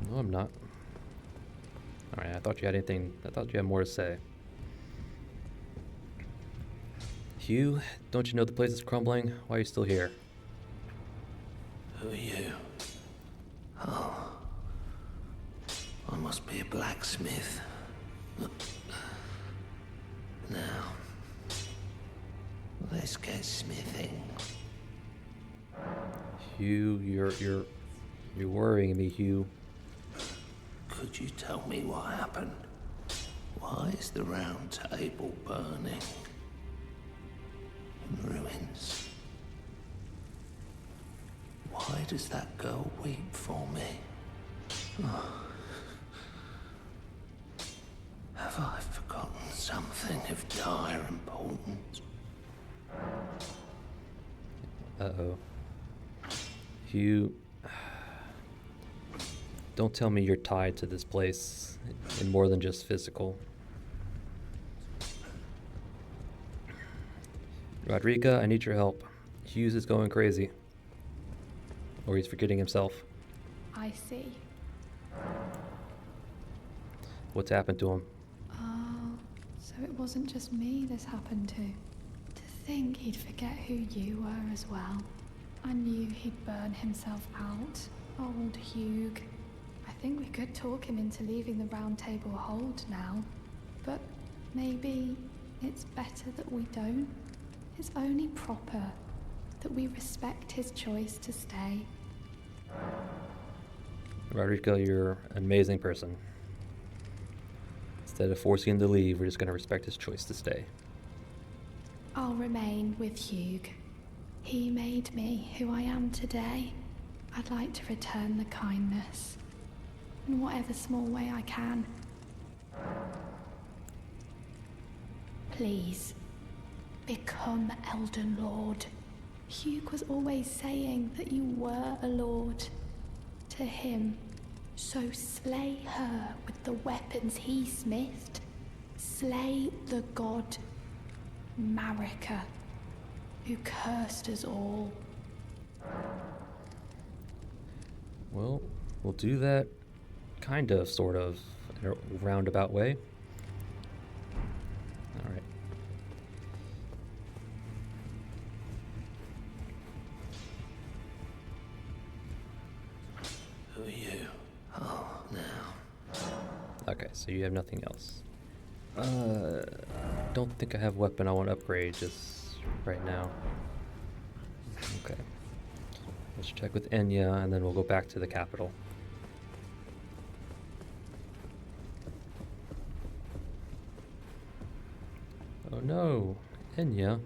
No, I'm not. Alright, I thought you had more to say. Hugh, don't you know the place is crumbling? Why are you still here? Who are you? Oh. I must be a blacksmith. Now, let's get smithing. Hugh, you're worrying me, Hugh. Could you tell me what happened? Why is the round table burning? In ruins. Why does that girl weep for me? Oh. Have I forgotten something of dire importance? Uh-oh. Hugh, don't tell me you're tied to this place in more than just physical. Rodrika, I need your help. Hughes is going crazy. Or he's forgetting himself. I see. What's happened to him? Oh, so it wasn't just me this happened to. To think he'd forget who you were as well. I knew he'd burn himself out. Old Hugh. I think we could talk him into leaving the round table hold now. But maybe it's better that we don't. It's only proper that we respect his choice to stay. Rodrika, you're an amazing person. Instead of forcing him to leave, we're just going to respect his choice to stay. I'll remain with Hugh. He made me who I am today. I'd like to return the kindness. In whatever small way I can. Please, become Elden Lord. Hugh was always saying that you were a lord. To him, so slay her with the weapons he smithed. Slay the god Marika, who cursed us all. Well, we'll do that kind of, sort of, in a roundabout way. Alright. Who are you? Oh, now. Okay, so you have nothing else. Don't think I have a weapon I want to upgrade just right now. Okay. Let's check with Enya, and then we'll go back to the capital. Oh no, Enya.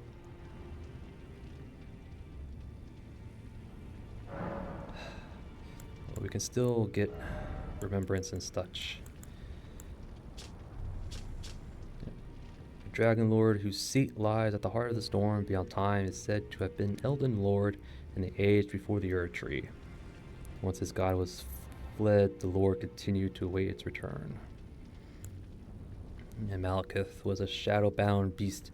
Well, we can still get remembrance and such. The Dragonlord, whose seat lies at the heart of the storm beyond time, is said to have been Elden Lord in the age before the Erd Tree. Once his god was fled, the Lord continued to await its return. And Maliketh was a shadow-bound beast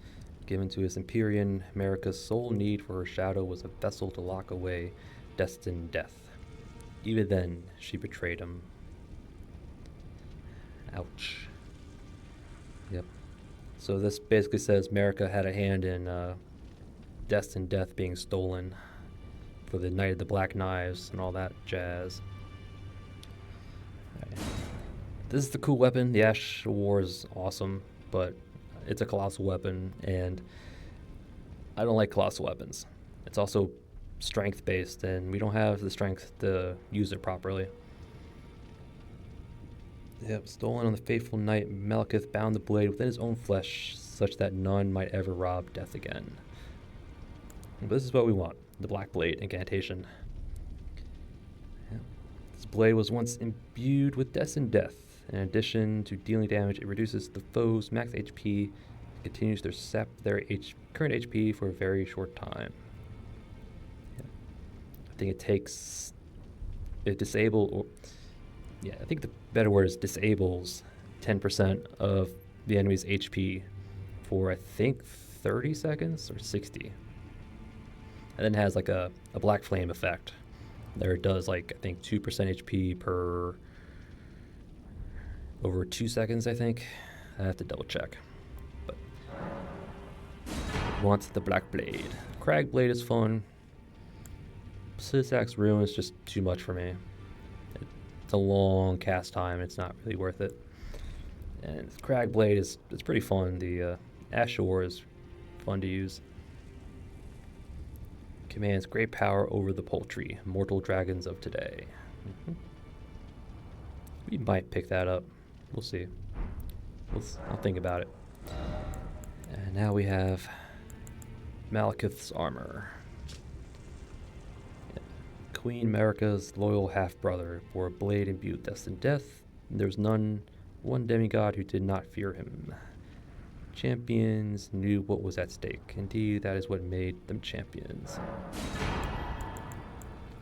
given to his Empyrean. America's sole need for her shadow was a vessel to lock away destined death. Even then, she betrayed him. Ouch. Yep. So this basically says America had a hand in destined death being stolen for the Night of the Black Knives and all that jazz. Right. This is the cool weapon. The Ash War is awesome, but it's a colossal weapon, and I don't like colossal weapons. It's also strength-based, and we don't have the strength to use it properly. Yep, stolen on the fateful night, Maliketh bound the blade within his own flesh, such that none might ever rob death again. But this is what we want, the Black Blade incantation. Yep. This blade was once imbued with destined death. In addition to dealing damage, it reduces the foe's max HP and continues to sap their current HP for a very short time. Yep. I think I think the better word is disables 10% of the enemy's HP for, I think, 30 seconds or 60. And then it has like a black flame effect. There it does like, I think, 2% HP per over 2 seconds, I think. I have to double check. But want the Black Blade. Crag Blade is fun. Placidusax Rune is just too much for me. It's a long cast time. It's not really worth it. And Crag Blade it's pretty fun. The Ash War is fun to use. Commands great power over the poultry, mortal dragons of today. We might pick that up. We'll see. I'll think about it. And now we have Maliketh's armor. Queen America's loyal half-brother bore a blade imbued with destined death. There was one demigod who did not fear him. Champions knew what was at stake. Indeed, that is what made them champions.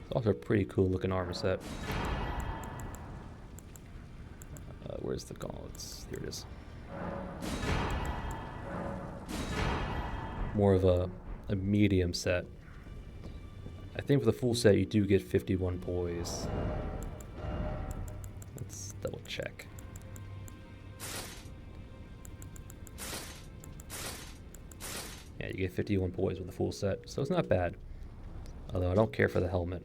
It's also a pretty cool looking armor set. Where's the gauntlets? Here it is. More of a medium set. I think for the full set you do get 51 poise. Let's double check. Yeah, you get 51 poise with the full set, so it's not bad. Although I don't care for the helmet.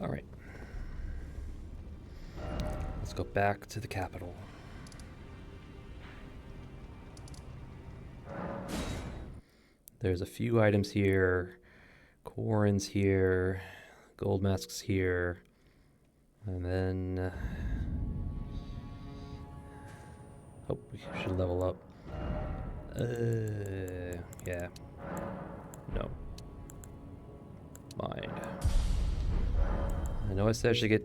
Alright. Let's go back to the capital. There's a few items here. Corhyn's here. Goldmask's here. And then... oh, we should level up. Yeah. No. Mind. I know I said I should get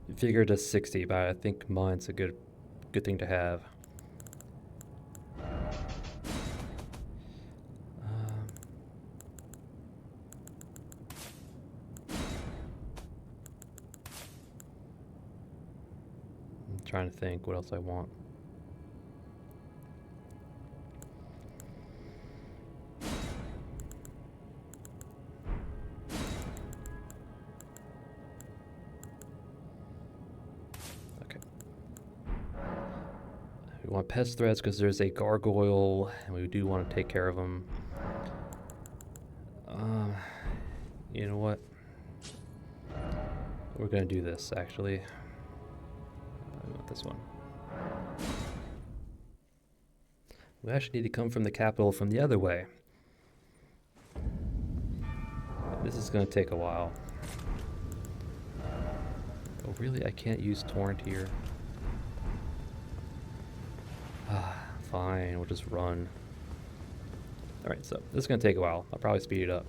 Vigor to 60, but I think mine's a good thing to have. I'm trying to think what else I want. We want pest threats because there's a gargoyle, and we do want to take care of him. You know what? We're going to do this, actually. I want this one. We actually need to come from the capital from the other way. This is going to take a while. Oh, really? I can't use Torrent here. Fine, we'll just run. Alright, so this is going to take a while. I'll probably speed it up.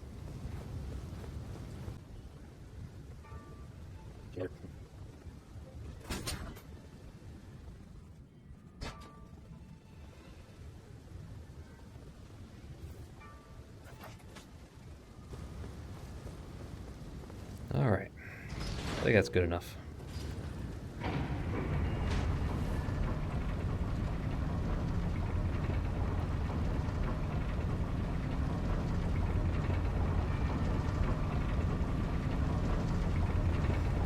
think that's good enough.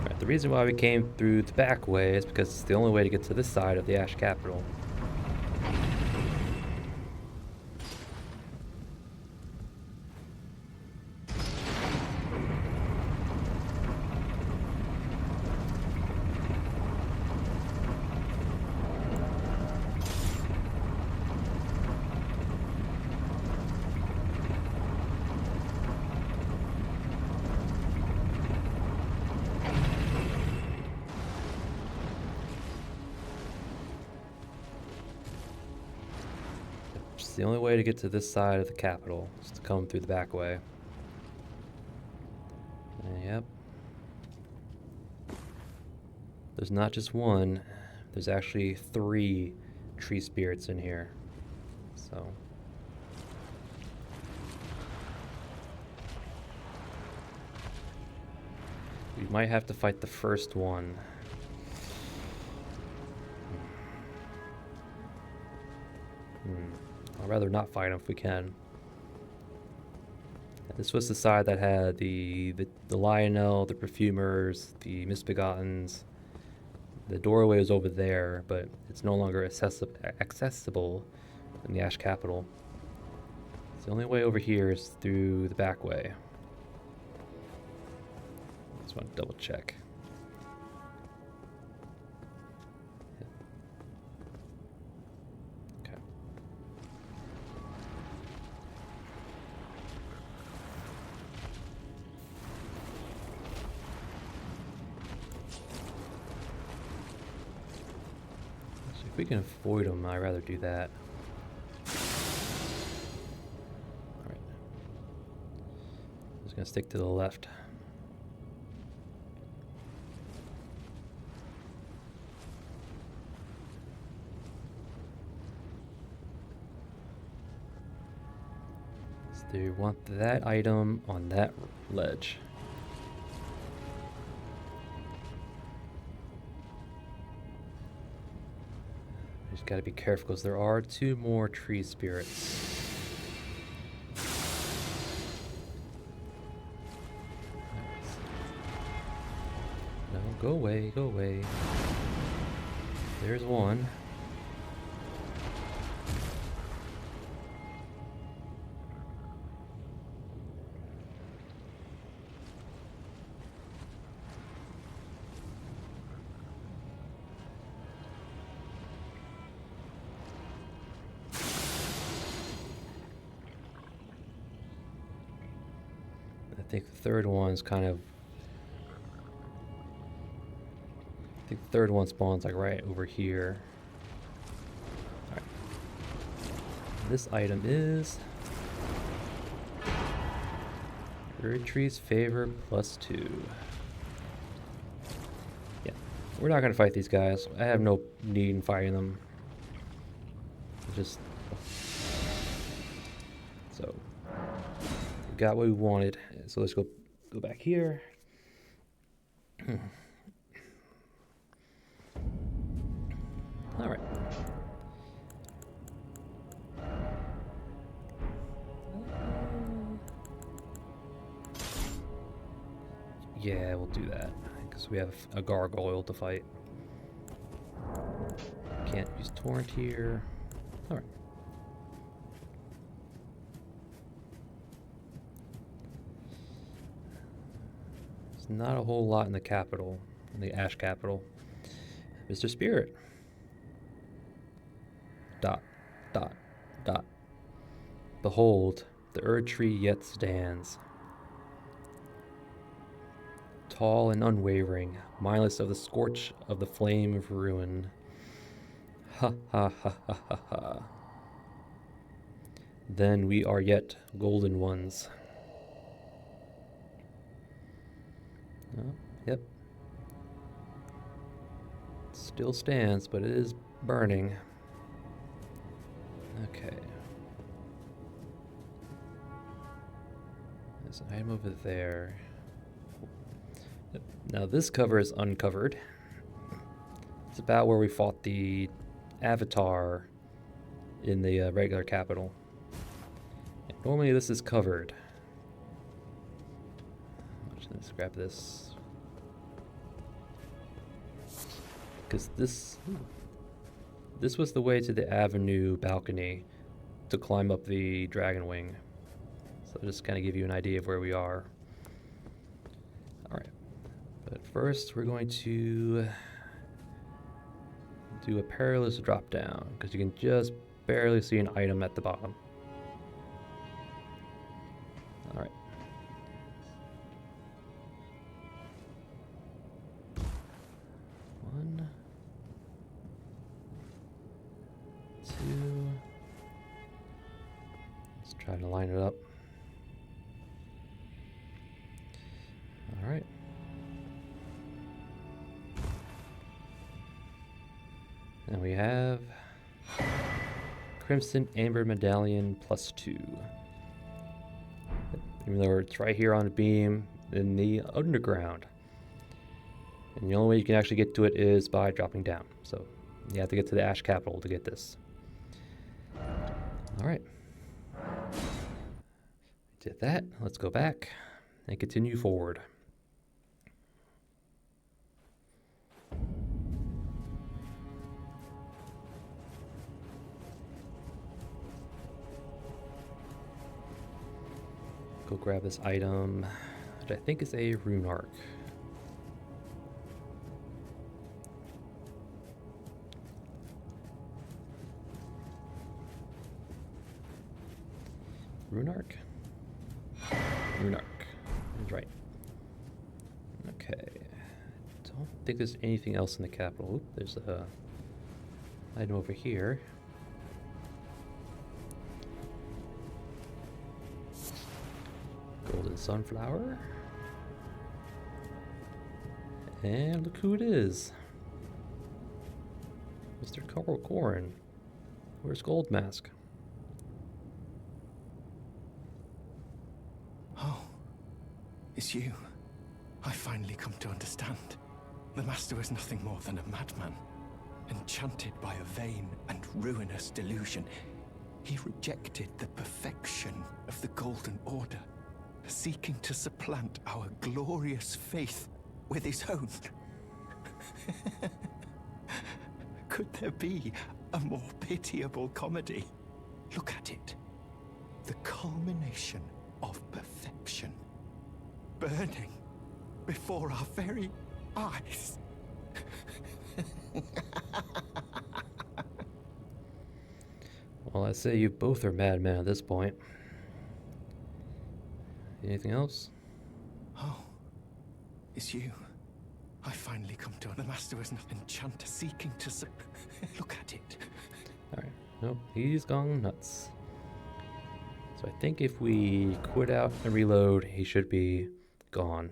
Right, the reason why we came through the back way is because it's the only way to get to this side of the Ash Capital. It's the only way to get to this side of the capital is to come through the back way. Yep. There's not just one, there's actually 3 tree spirits in here. So we might have to fight the first one. I'd rather not fight him if we can. This was the side that had the Lionel, the Perfumers, the Misbegottens. The doorway was over there, but it's no longer accessible in the Ash Capital. So the only way over here is through the back way. Just want to double check. If we can avoid them, I'd rather do that. Alright. I'm just gonna stick to the left. So do you want that item on that ledge? Just gotta be careful because there are 2 more tree spirits. No, go away, go away. There's one. I think the third one's kind of... I think the third one spawns like right over here. Alright. This item is... Erdtree's Favor +2. Yeah. We're not gonna fight these guys. I have no need in fighting them. Just... So... We got what we wanted. So let's go back here. All right. Yeah, we'll do that because we have a gargoyle to fight. Can't use torrent here. All right. Not a whole lot in the capital, in the Ash Capital. Mr. Spirit. ... Behold, the Erdtree yet stands. Tall and unwavering, mindless of the scorch of the flame of ruin. Ha ha ha ha ha ha. Then we are yet golden ones. Oh, yep. Still stands, but it is burning. Okay. There's an item over there. Now this cover is uncovered. It's about where we fought the Avatar in the regular capital. And normally this is covered. Let's grab this. Because this was the way to the avenue balcony to climb up the dragon wing. So just kind of give you an idea of where we are. Alright. But first we're going to do a perilous drop down, because you can just barely see an item at the bottom. Alright. One, two. Let's try to line it up. Alright. And we have Crimson Amber Medallion +2. Even though it's right here on the beam in the underground. And the only way you can actually get to it is by dropping down. So you have to get to the Ash Capital to get this. Alright. Did that. Let's go back and continue forward. Go grab this item, which I think is a rune arc. Rune arc? Rune arc. That's right. Okay. Don't think there's anything else in the capital. Oop, there's a item over here. Golden sunflower. And look who it is. Mr. Corhyn. Where's Goldmask? Oh, it's you. I finally come to understand. The Master was nothing more than a madman, enchanted by a vain and ruinous delusion. He rejected the perfection of the Golden Order, seeking to supplant our glorious faith with his own. Could there be a more pitiable comedy? Look at it. The culmination of perfection, burning before our very eyes. Well, I say you both are madmen at this point. Anything else? Oh, it's you. I finally come to the Master was not enchanter seeking to look at it. Alright, nope, he's gone nuts. So I think if we quit out and reload, he should be gone.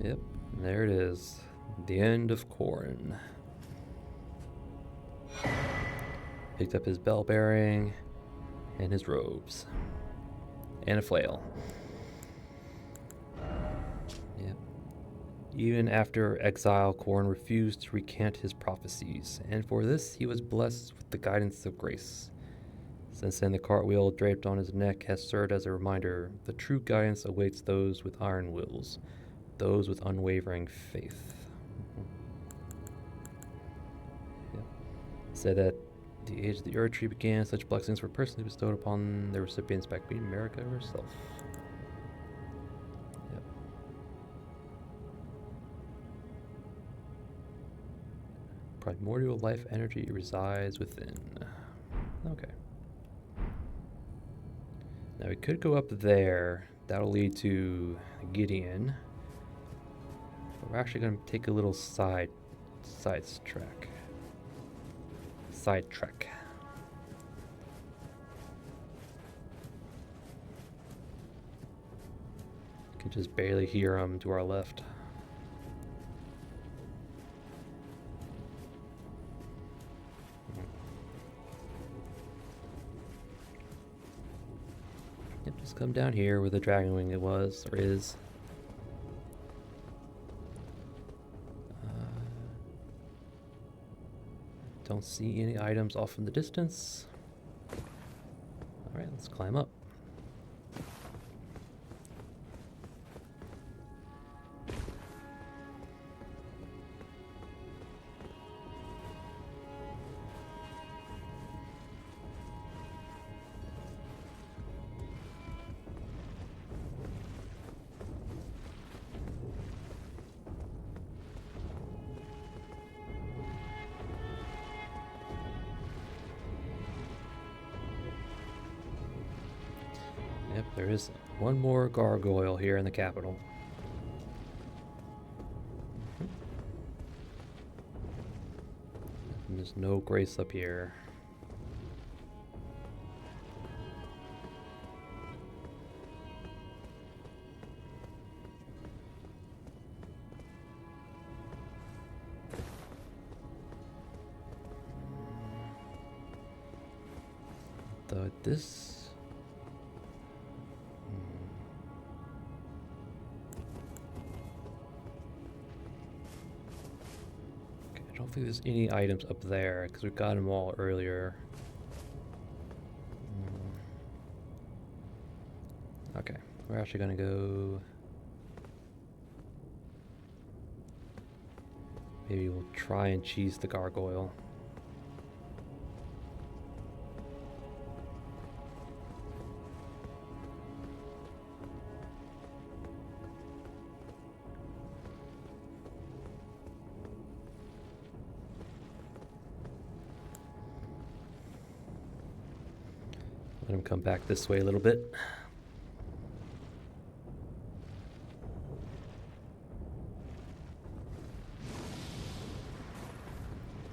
Yep, there it is. The end of Corhyn. Picked up his bell bearing and his robes. And a flail. Yep. Even after exile, Corhyn refused to recant his prophecies, and for this he was blessed with the guidance of grace. Since then, the cartwheel draped on his neck has served as a reminder: the true guidance awaits those with iron wills, those with unwavering faith. Yep. Said that the age of the Earth Tree began, such blessings were personally bestowed upon their recipients back being America herself. Yep. Primordial life energy resides within. Okay. Now we could go up there. That'll lead to Gideon. But we're actually going to take a little side trek. Can just barely hear him to our left. Just come down here where the dragon wing it was, or is. Don't see any items off in the distance. Alright, let's climb up. Yep, there is one more gargoyle here in the capital. And there's no grace up here. This... Okay, I don't think there's any items up there because we got them all earlier. Okay, we're actually gonna go... Maybe we'll try and cheese the gargoyle. Let him come back this way a little bit.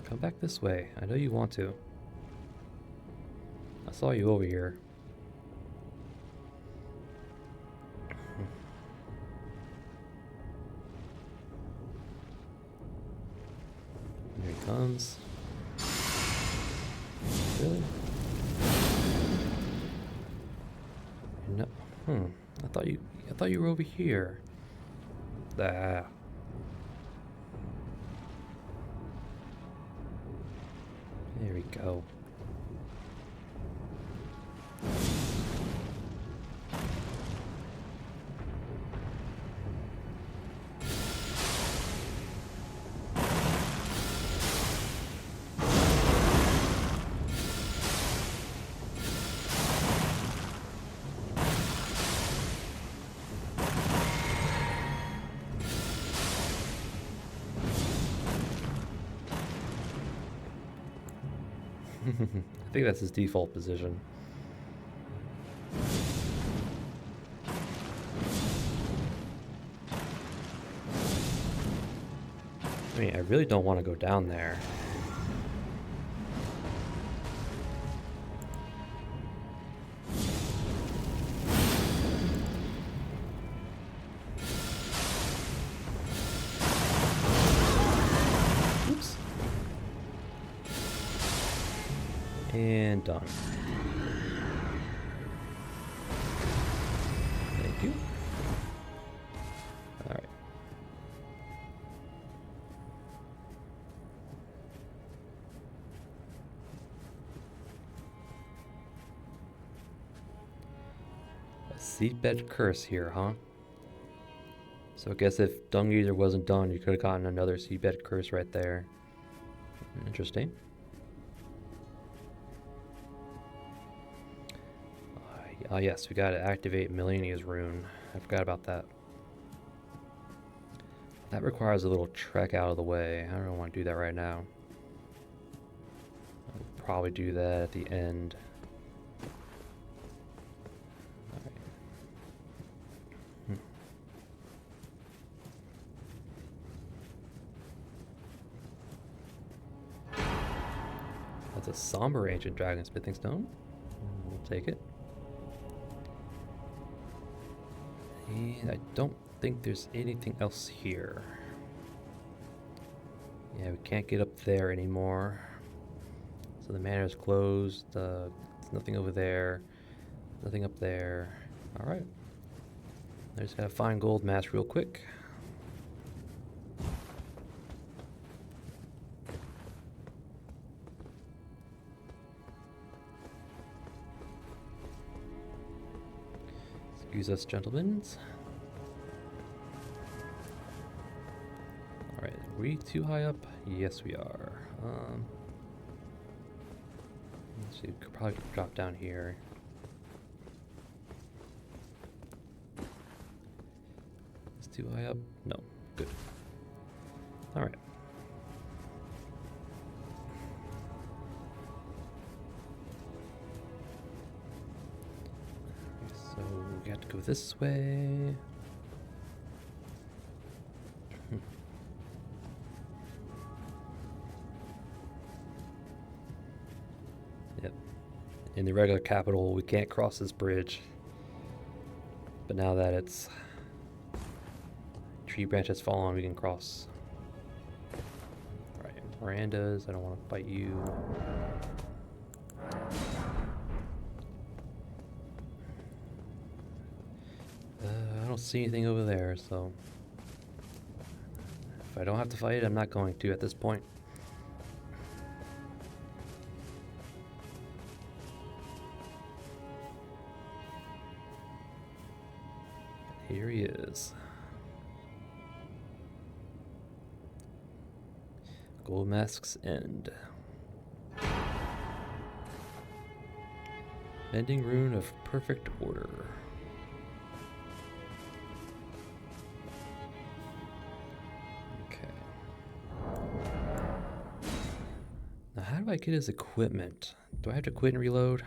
Come back this way. I know you want to. I saw you over here. Here he comes. Really? No. I thought you were over here. Ah. There we go. I think that's his default position. I mean, I really don't want to go down there. Oops. And done. Thank you. All right. A seedbed curse here, huh? So I guess if Dung Eater wasn't done, you could have gotten another seedbed curse right there. Interesting. Yes, we gotta activate Malenia's rune. I forgot about that. That requires a little trek out of the way. I don't want to do that right now. I'll probably do that at the end. That's a somber ancient dragon smithing stone. We'll take it. And I don't think there's anything else here. Yeah, we can't get up there anymore. So the manor is closed. There's nothing over there. Nothing up there. Alright. I just gotta find Goldmask real quick. Excuse us, gentlemen. Alright, are we too high up? Yes, we are. Let's see, we could probably drop down here. Is too high up? No. Good. Alright. So we have to go this way. Yep. In the regular capital, we can't cross this bridge. But now that it's tree branch has fallen, we can cross. Alright, Miranda's, I don't want to fight you. I don't see anything over there, so if I don't have to fight, I'm not going to at this point. Here he is. Goldmask's End. Mending Rune of Perfect Order. Okay. Now how do I get his equipment? Do I have to quit and reload?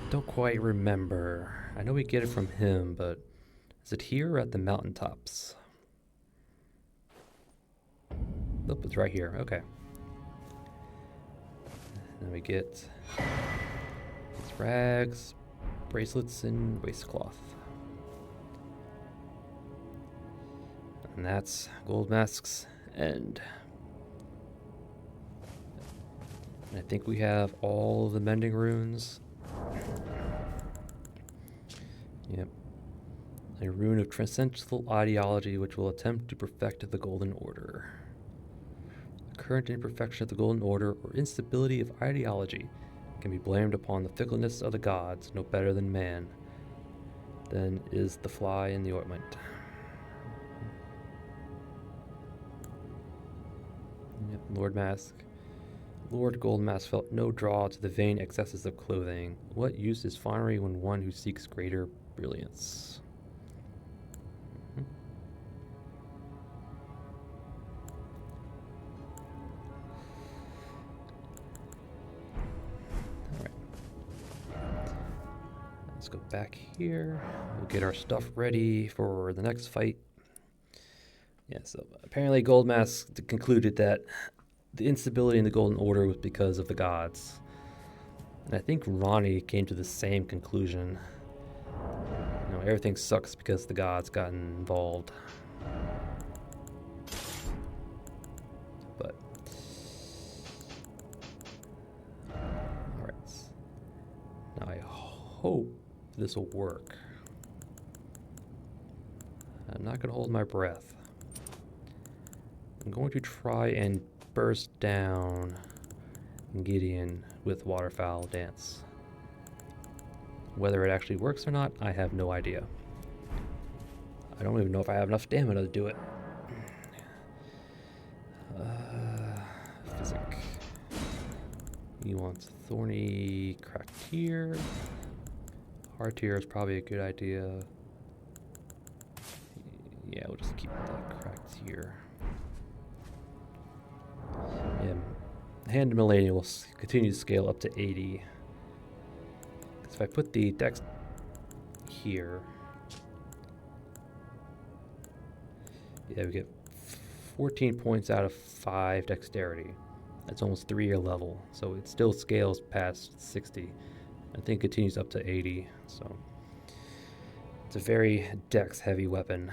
Don't quite remember. I know we get it from him, but is it here or at the mountaintops? Nope, it's right here. Okay. Then we get these rags, bracelets, and waistcloth. And that's Goldmask's End. And I think we have all the mending runes. Yep. A rune of transcendental ideology which will attempt to perfect the Golden Order. The current imperfection of the Golden Order or instability of ideology can be blamed upon the fickleness of the gods, no better than man. Then is the fly in the ointment. Yep, Lord Goldmask felt no draw to the vain excesses of clothing. What use is finery when one who seeks greater brilliance? Alright. Let's go back here. We'll get our stuff ready for the next fight. Yeah, so apparently Goldmask concluded that the instability in the Golden Order was because of the gods. And I think Ronnie came to the same conclusion. You know, everything sucks because the gods got involved. But alright. Now I hope this will work. I'm not gonna hold my breath. I'm going to try and burst down Gideon with Waterfowl Dance. Whether it actually works or not, I have no idea. I don't even know if I have enough stamina to do it. Physic. He wants Thorny Cracked Tear. Hard Tear is probably a good idea. Yeah, we'll just keep that Cracked Tear. Yeah, Hand of Malenia will continue to scale up to 80. Because if I put the dex here, yeah, we get 14 points out of 5 dexterity. That's almost 3-year level, so it still scales past 60. I think it continues up to 80, so it's a very dex-heavy weapon.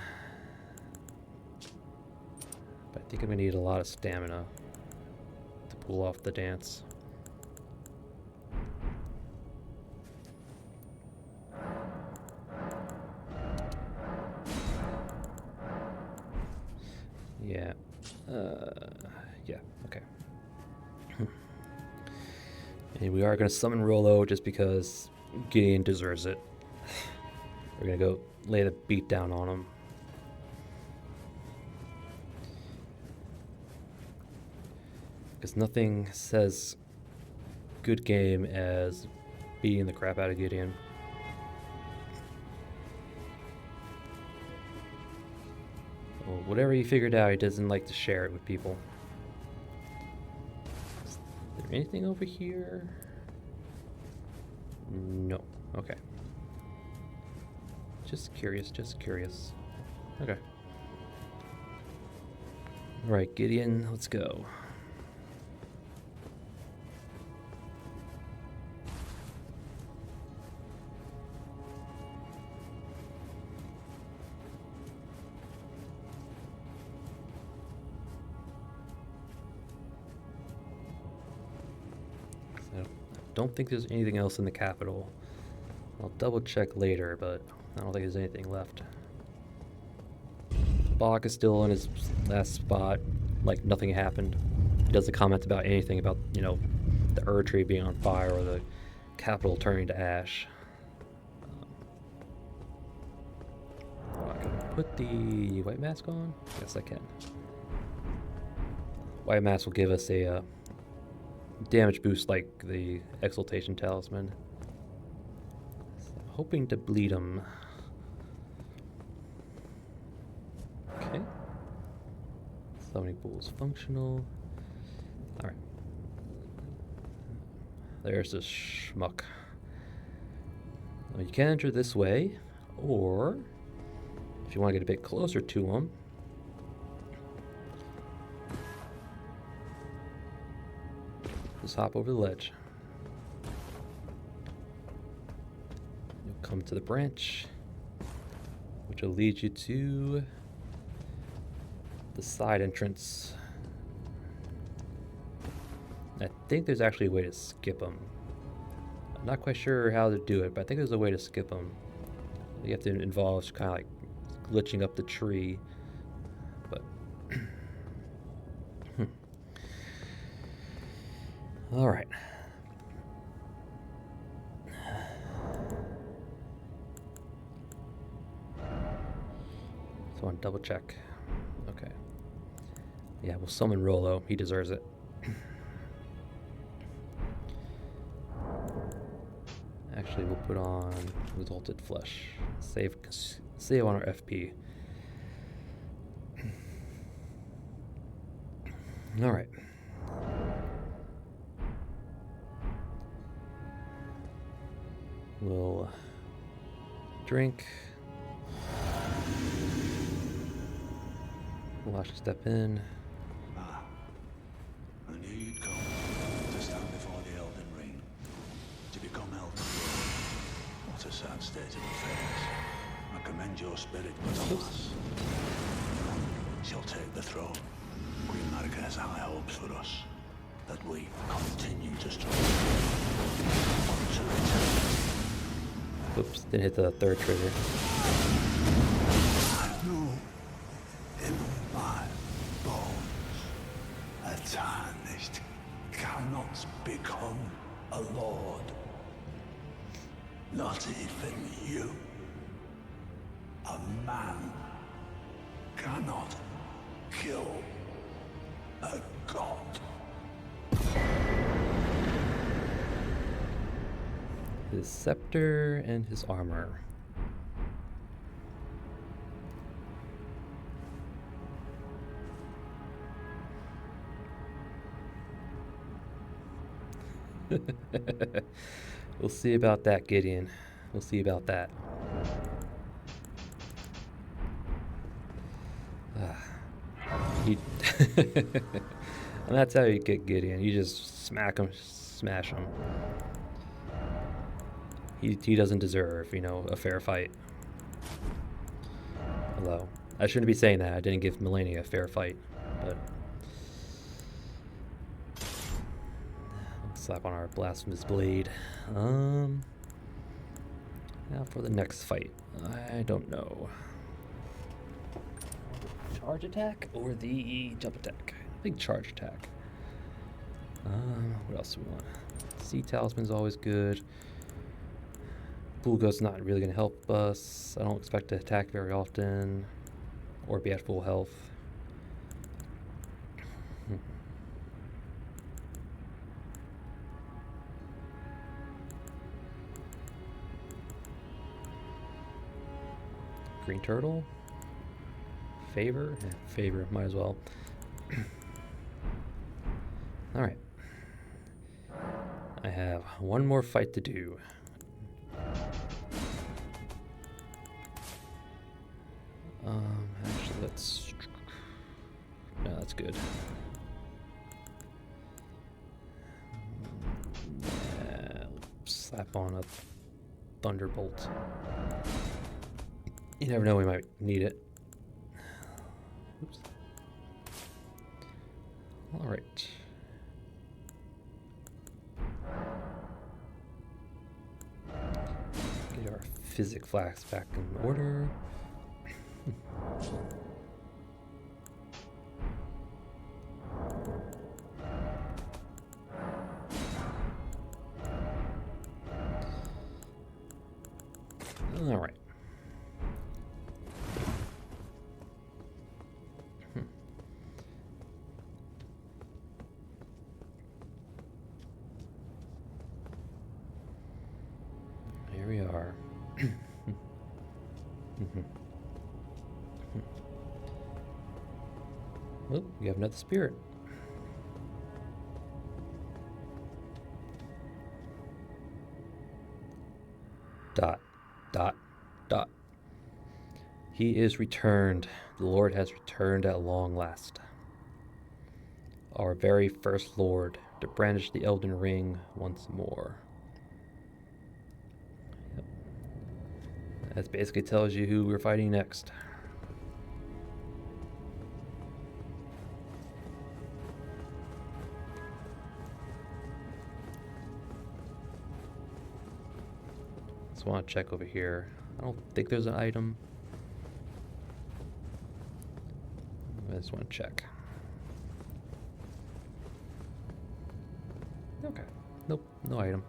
But I think I'm going to need a lot of stamina to pull off the dance. Yeah, okay. And we are going to summon Rollo just because Gideon deserves it. We're going to go lay the beat down on him. Because nothing says good game as beating the crap out of Gideon. Well, whatever he figured out, he doesn't like to share it with people. Is there anything over here? No. Okay. Just curious, just curious. Okay. Alright, Gideon, let's go. Don't think there's anything else in the capital. I'll double check later, but I don't think there's anything left. Bach is still in his last spot, like nothing happened. He doesn't comment about anything about, you know, the Erdtree being on fire or the capital turning to ash. I can put the white mask on? Yes, I can. White mask will give us a damage boost like the Exaltation Talisman. So I'm hoping to bleed him. Okay. Summoning pool is functional. Alright. There's this schmuck. Well, you can enter this way, or if you want to get a bit closer to him, just hop over the ledge. You'll come to the branch, which will lead you to the side entrance. I think there's actually a way to skip them. I'm not quite sure how to do it, but I think there's a way to skip them. You have to involve kind of like glitching up the tree, but all right. So I want to double check. Okay. Yeah, we'll summon Rollo. He deserves it. Actually, we'll put on Exalted Flesh. Save on our FP. All right. We'll drink. We'll actually step in. Ah, I knew you'd come to stand before the Elden Ring, to become Elden Ring. What a sad state of affairs. I commend your spirit, but alas, she'll take the throne. Queen Maliketh has high hopes for us, that we continue to strive unto eternity. Oops, didn't hit the third trigger. I know in my bones, a tarnished cannot become a lord. Not even you. A man cannot kill a god. His scepter and his armor. We'll see about that, Gideon. We'll see about that. And that's how you get Gideon. You just smack him, smash him. He doesn't deserve, you know, a fair fight. Although, I shouldn't be saying that. I didn't give Malenia a fair fight, but let's slap on our Blasphemous Blade. Now for the next fight. I don't know. charge attack or the jump attack? I think charge attack. What else do we want? Sea Talisman's always good. Pool Ghost's not really going to help us. I don't expect to attack very often or be at full health. Green Turtle? Favor? Yeah, favor, might as well. Alright. I have one more fight to do. Actually, let's... No, that's good. Yeah, slap on a Thunderbolt. You never know, we might need it. Oops. Alright. Get our Physic Flask back in order. Alright. Here we are. Oh, we have another spirit. Dot, dot, dot. He is returned. The Lord has returned at long last. Our very first Lord to brandish the Elden Ring once more. Yep. That basically tells you who we're fighting next. Just want to check over here. I don't think there's an item. I just want to check. Okay. Nope, no item.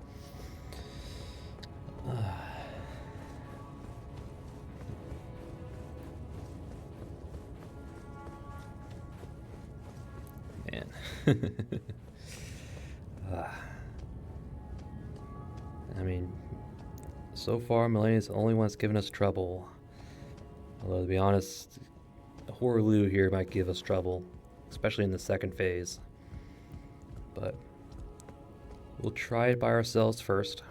Man. I mean, so far Malenia's the only one that's given us trouble. Although, to be honest, Horaloo here might give us trouble, especially in the second phase. But we'll try it by ourselves first.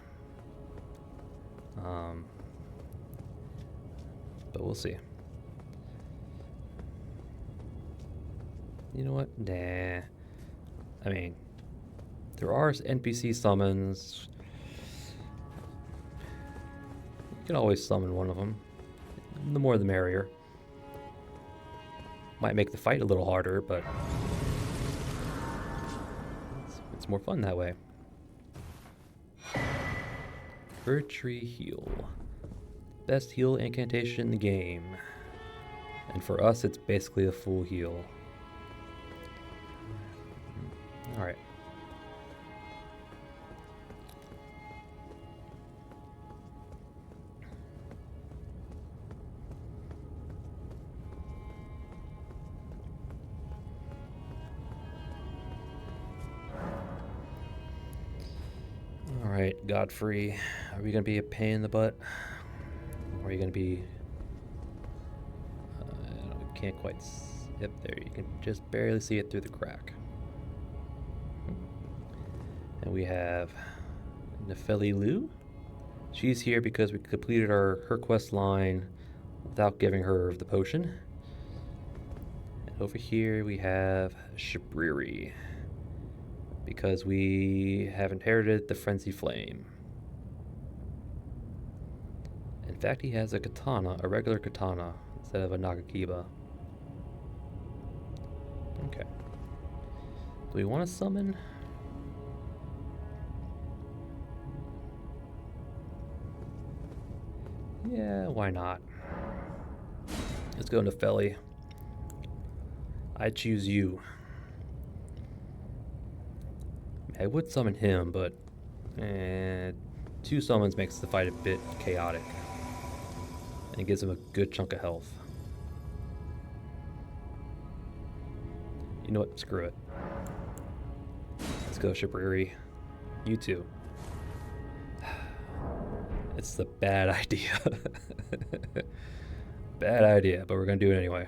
But we'll see. You know what? Nah. I mean, there are NPC summons. You can always summon one of them. The more the merrier. Might make the fight a little harder, but it's more fun that way. Tree Heal. Best heal incantation in the game. And for us, it's basically a full heal. Alright. Alright, Godfrey. Are we going to be a pain in the butt? Or are you going to be... can't quite... Yep, there. You can just barely see it through the crack. And we have Nepheli. She's here because we completed her quest line without giving her the potion. And over here we have Shabriri, because we have inherited the Frenzy Flame. In fact, he has a katana, a regular katana, instead of a Nagakiba. Okay. Do we want to summon? Yeah, why not? Let's go Nepheli. I choose you. I would summon him, but 2 summons makes the fight a bit chaotic. And it gives him a good chunk of health. You know what? Screw it. Let's go, Shipriri. You too. It's the bad idea. Bad idea, but we're gonna do it anyway.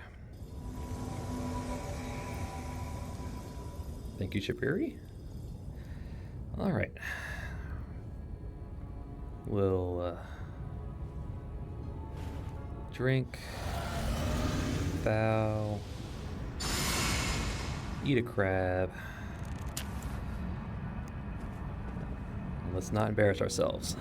Thank you, Shipriri. Alright. We'll drink, bow, eat a crab. And let's not embarrass ourselves.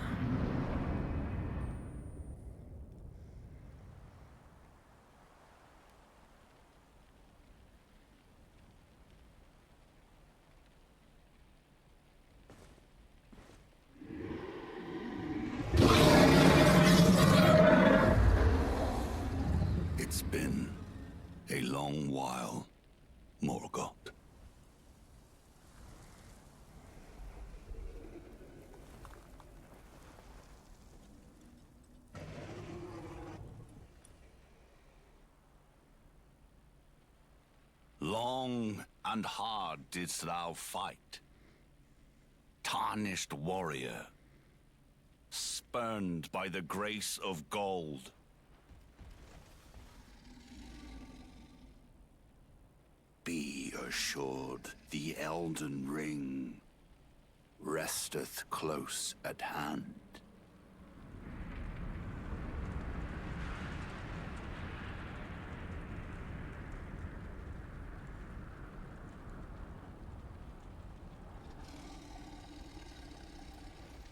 It's been a long while, Morgoth. Long and hard didst thou fight, tarnished warrior, spurned by the grace of gold. Be assured, the Elden Ring resteth close at hand.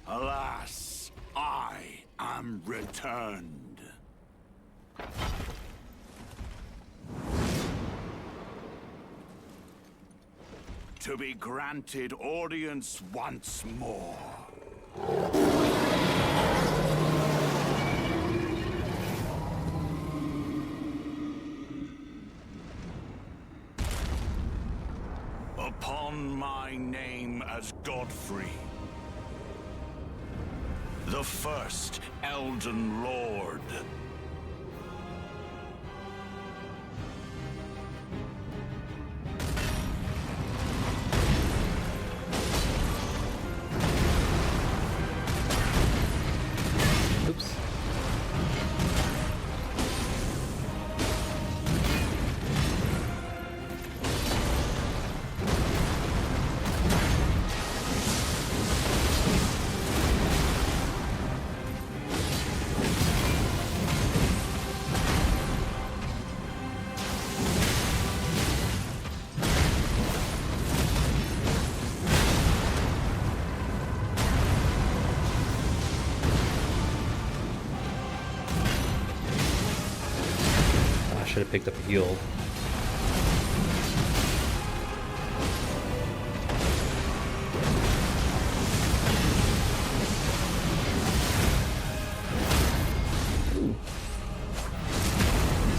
Alas, I am returned. To be granted audience once more. Upon my name as Godfrey, the first Elden Lord. Oops. Should have picked up a heal.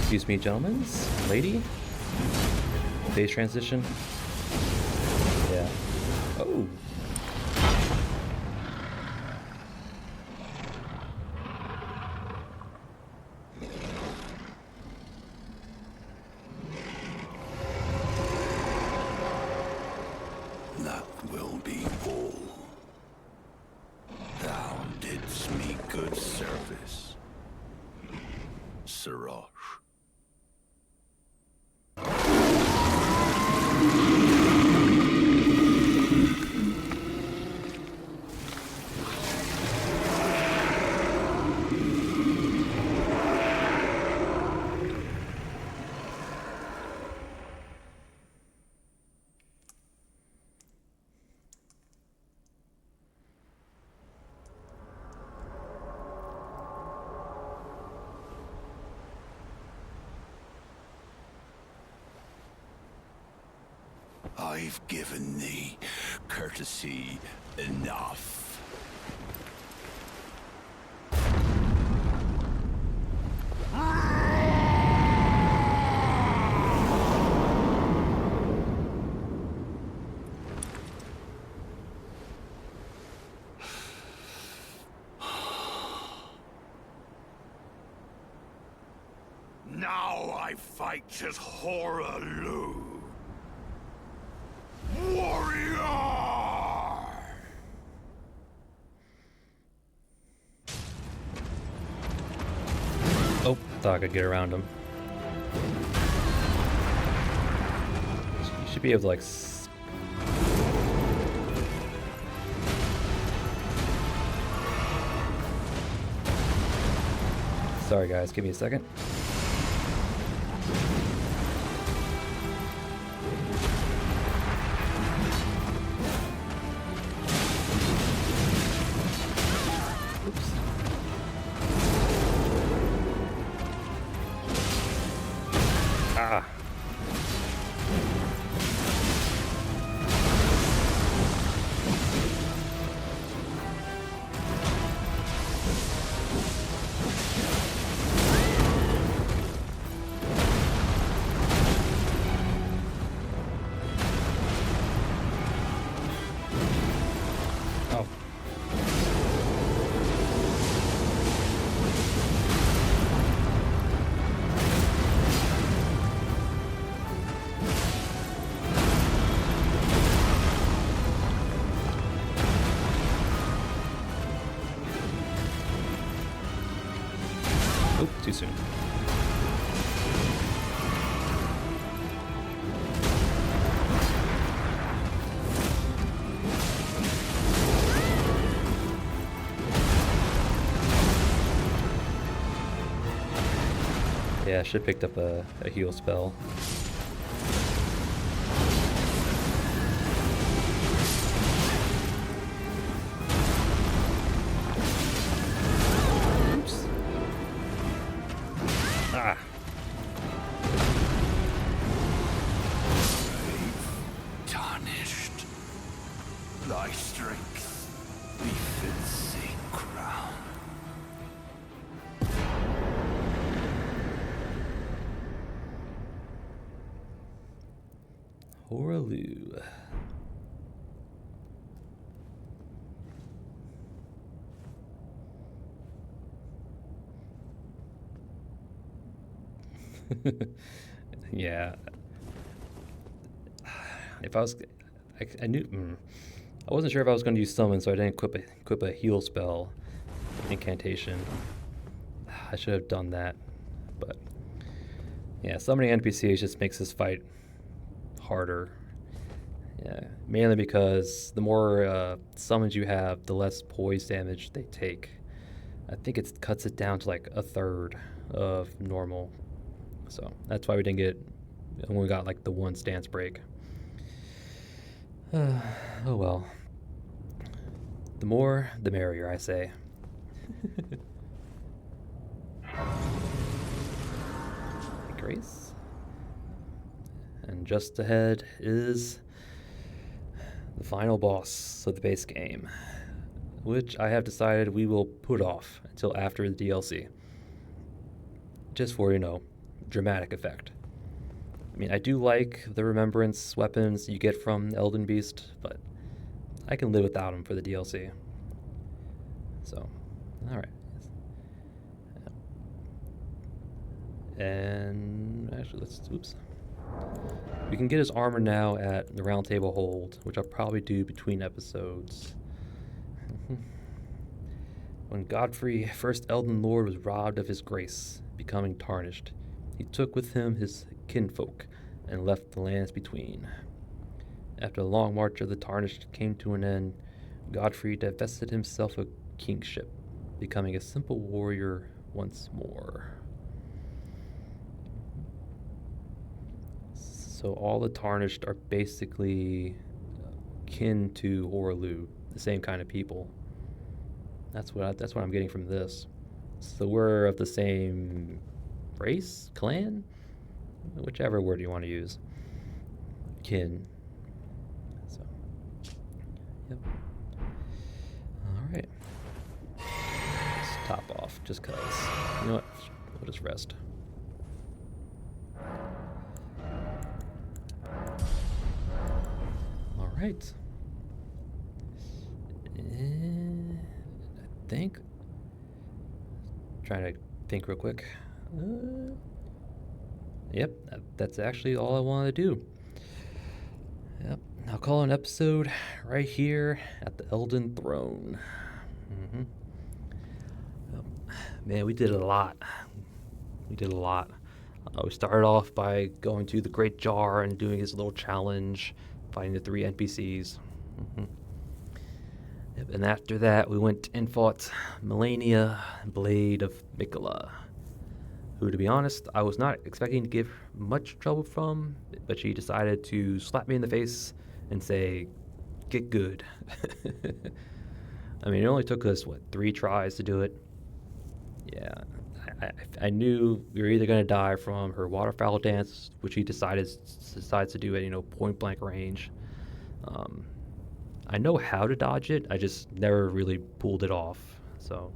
Excuse me, gentlemen, lady. Phase transition. Yeah. Oh. That will be all. Thou didst me good service, Sirosh. I've given thee courtesy enough. Now I fight as Horaloo. Warrior! Oh, thought I could get around him. You should be able to like sorry guys, give me a second. Oops. Ah. Oh. Oop, too soon. Yeah, I should have picked up a heal spell. Oops. Ah. Tarnished. Thy strength befits a crown. Horaloo. Yeah. If I was, I knew. I wasn't sure if I was going to use summon, so I didn't equip a heal spell incantation. I should have done that, but yeah, summoning NPCs just makes this fight harder. Yeah, mainly because the more summons you have, the less poise damage they take. I think it cuts it down to like a third of normal. So that's why we didn't get, when we got like the one stance break. Oh well. The more, the merrier, I say. Grace. And just ahead is the final boss of the base game, which I have decided we will put off until after the DLC. Just for, you know, dramatic effect. I mean, I do like the remembrance weapons you get from Elden Beast, but I can live without them for the DLC. So, alright. And actually, oops. We can get his armor now at the Round Table Hold, which I'll probably do between episodes. When Godfrey, first Elden Lord, was robbed of his grace, becoming tarnished, he took with him his kinfolk and left the lands between. After the long march of the tarnished came to an end, Godfrey divested himself of kingship, becoming a simple warrior once more. So all the tarnished are basically kin to Horaloo, the same kind of people. That's what I'm getting from this. So we're of the same race, clan, whichever word you want to use. Kin. So, yep. All right. Let's top off, just cause. You know what? We'll just rest. All right. I think. Trying to think real quick. Yep, that's actually all I wanted to do. Yep, I'll call an episode right here at the Elden Throne. Mm-hmm. Yep. Man, we did a lot. We did a lot. We started off by going to the Great Jar and doing his little challenge, fighting the 3 NPCs. Mm-hmm. Yep, and after that, we went and fought Malenia, Blade of Mikola, who, to be honest, I was not expecting to give much trouble from, but she decided to slap me in the face and say, "Get good." I mean, it only took us, 3 tries to do it? Yeah, I knew we were either going to die from her waterfowl dance, which he decides to do at, point blank range. I know how to dodge it, I just never really pulled it off. So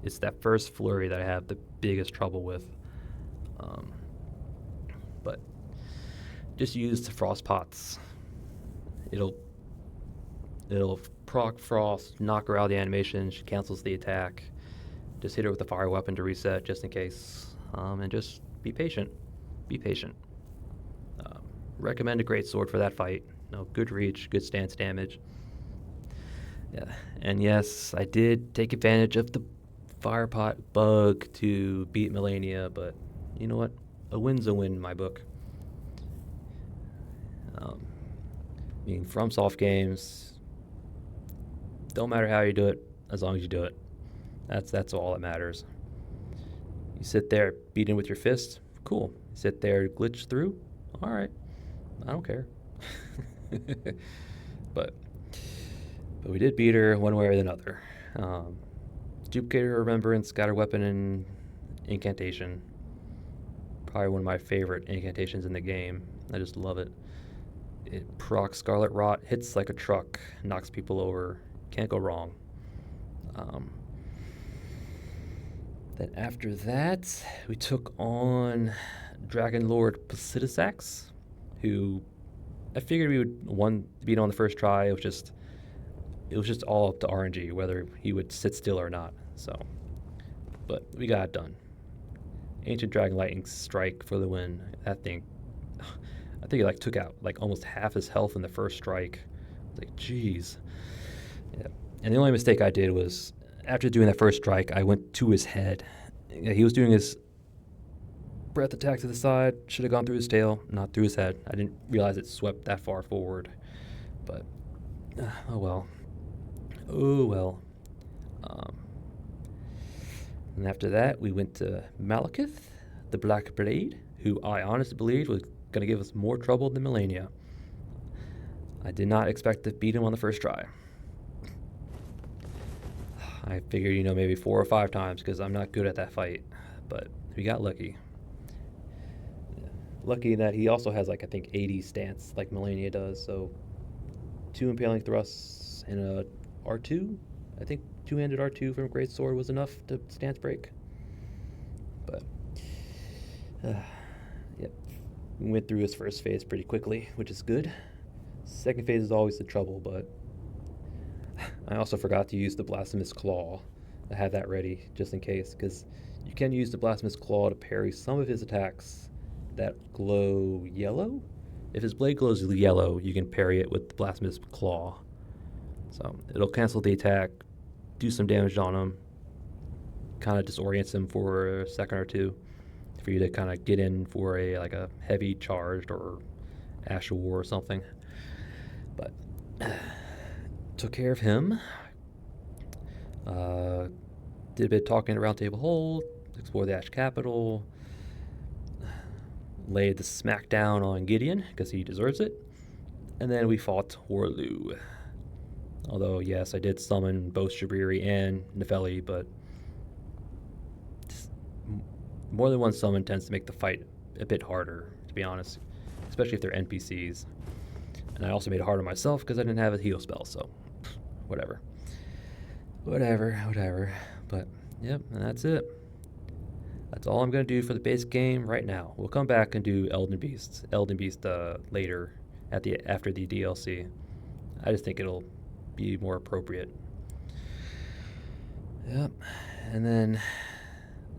it's that first flurry that I have the biggest trouble with. But just use the frost pots. It'll proc frost, knock her out of the animation. She cancels the attack. Just hit her with a fire weapon to reset, just in case. And just be patient. Be patient. Recommend a great sword for that fight. Good reach, good stance damage. Yeah, and yes, I did take advantage of the fire pot bug to beat Malenia, but you know what? A win's a win in my book. FromSoft games, don't matter how you do it, as long as you do it. That's all that matters. You sit there beating with your fist, cool. You sit there glitch through, all right. I don't care. But we did beat her one way or another. Duplicator, Remembrance, got her weapon and incantation. Probably one of my favorite incantations in the game. I just love it. It procs Scarlet Rot, hits like a truck, knocks people over. Can't go wrong. Then after that, we took on Dragonlord Placidusax, who I figured we would beat on the first try. It was just all up to RNG whether he would sit still or not. So, but we got it done. Ancient Dragon Lightning Strike for the win. That thing, I think it took out almost half his health in the first strike. Jeez. Yeah. And the only mistake I did was after doing that first strike, I went to his head. He was doing his breath attack to the side. Should have gone through his tail, not through his head. I didn't realize it swept that far forward. But oh well. And after that, we went to Maliketh, the Black Blade, who I honestly believed was going to give us more trouble than Malenia. I did not expect to beat him on the first try. I figured, maybe 4 or 5 times because I'm not good at that fight. But we got lucky. Lucky that he also has, I think 80 stance like Malenia does. So 2 impaling thrusts and a R2. I think 2-handed R2 from Great Sword was enough to stance break. But, yep. We went through his first phase pretty quickly, which is good. Second phase is always the trouble, but I also forgot to use the Blasphemous Claw. I have that ready just in case, because you can use the Blasphemous Claw to parry some of his attacks that glow yellow. If his blade glows yellow, you can parry it with the Blasphemous Claw. So it'll cancel the attack, do some damage on him, kind of disorients him for a second or two, for you to kind of get in for a heavy charged or Ash of War or something. But took care of him. Did a bit of talking at Round Table Hold, explored the Ash Capital, laid the smackdown on Gideon because he deserves it, and then we fought Horlu. Although, yes, I did summon both Shabriri and Nefeli, but more than one summon tends to make the fight a bit harder, to be honest, especially if they're NPCs. And I also made it harder myself because I didn't have a heal spell, so whatever. But, yep, and that's it. That's all I'm going to do for the base game right now. We'll come back and do Elden Beast later after the DLC. I just think it'll be more appropriate. Yep. And then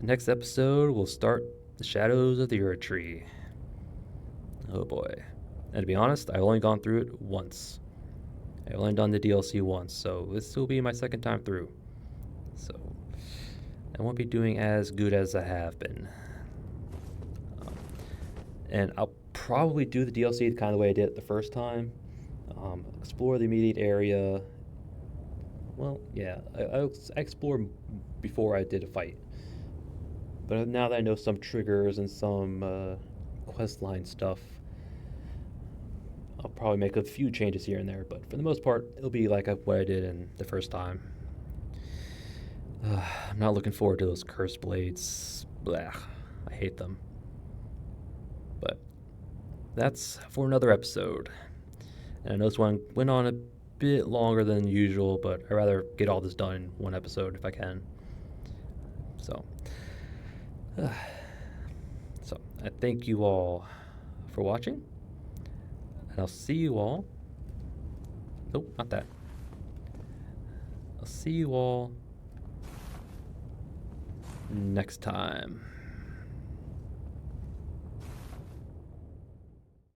the next episode we'll start the Shadows of the Ur Tree. Oh boy. And to be honest, I've only gone through it once. I've only done the DLC once, so this will be my second time through. So I won't be doing as good as I have been. And I'll probably do the DLC the kind of the way I did it the first time. Explore the immediate area. Well, yeah, I explored before I did a fight. But now that I know some triggers and some questline stuff, I'll probably make a few changes here and there. But for the most part, it'll be like what I did in the first time. I'm not looking forward to those cursed blades. Blah, I hate them. But that's for another episode. And I know this one went on a bit longer than usual, but I'd rather get all this done in one episode if I can. So I thank you all for watching. And I'll see you all. Nope, not that. I'll see you all next time.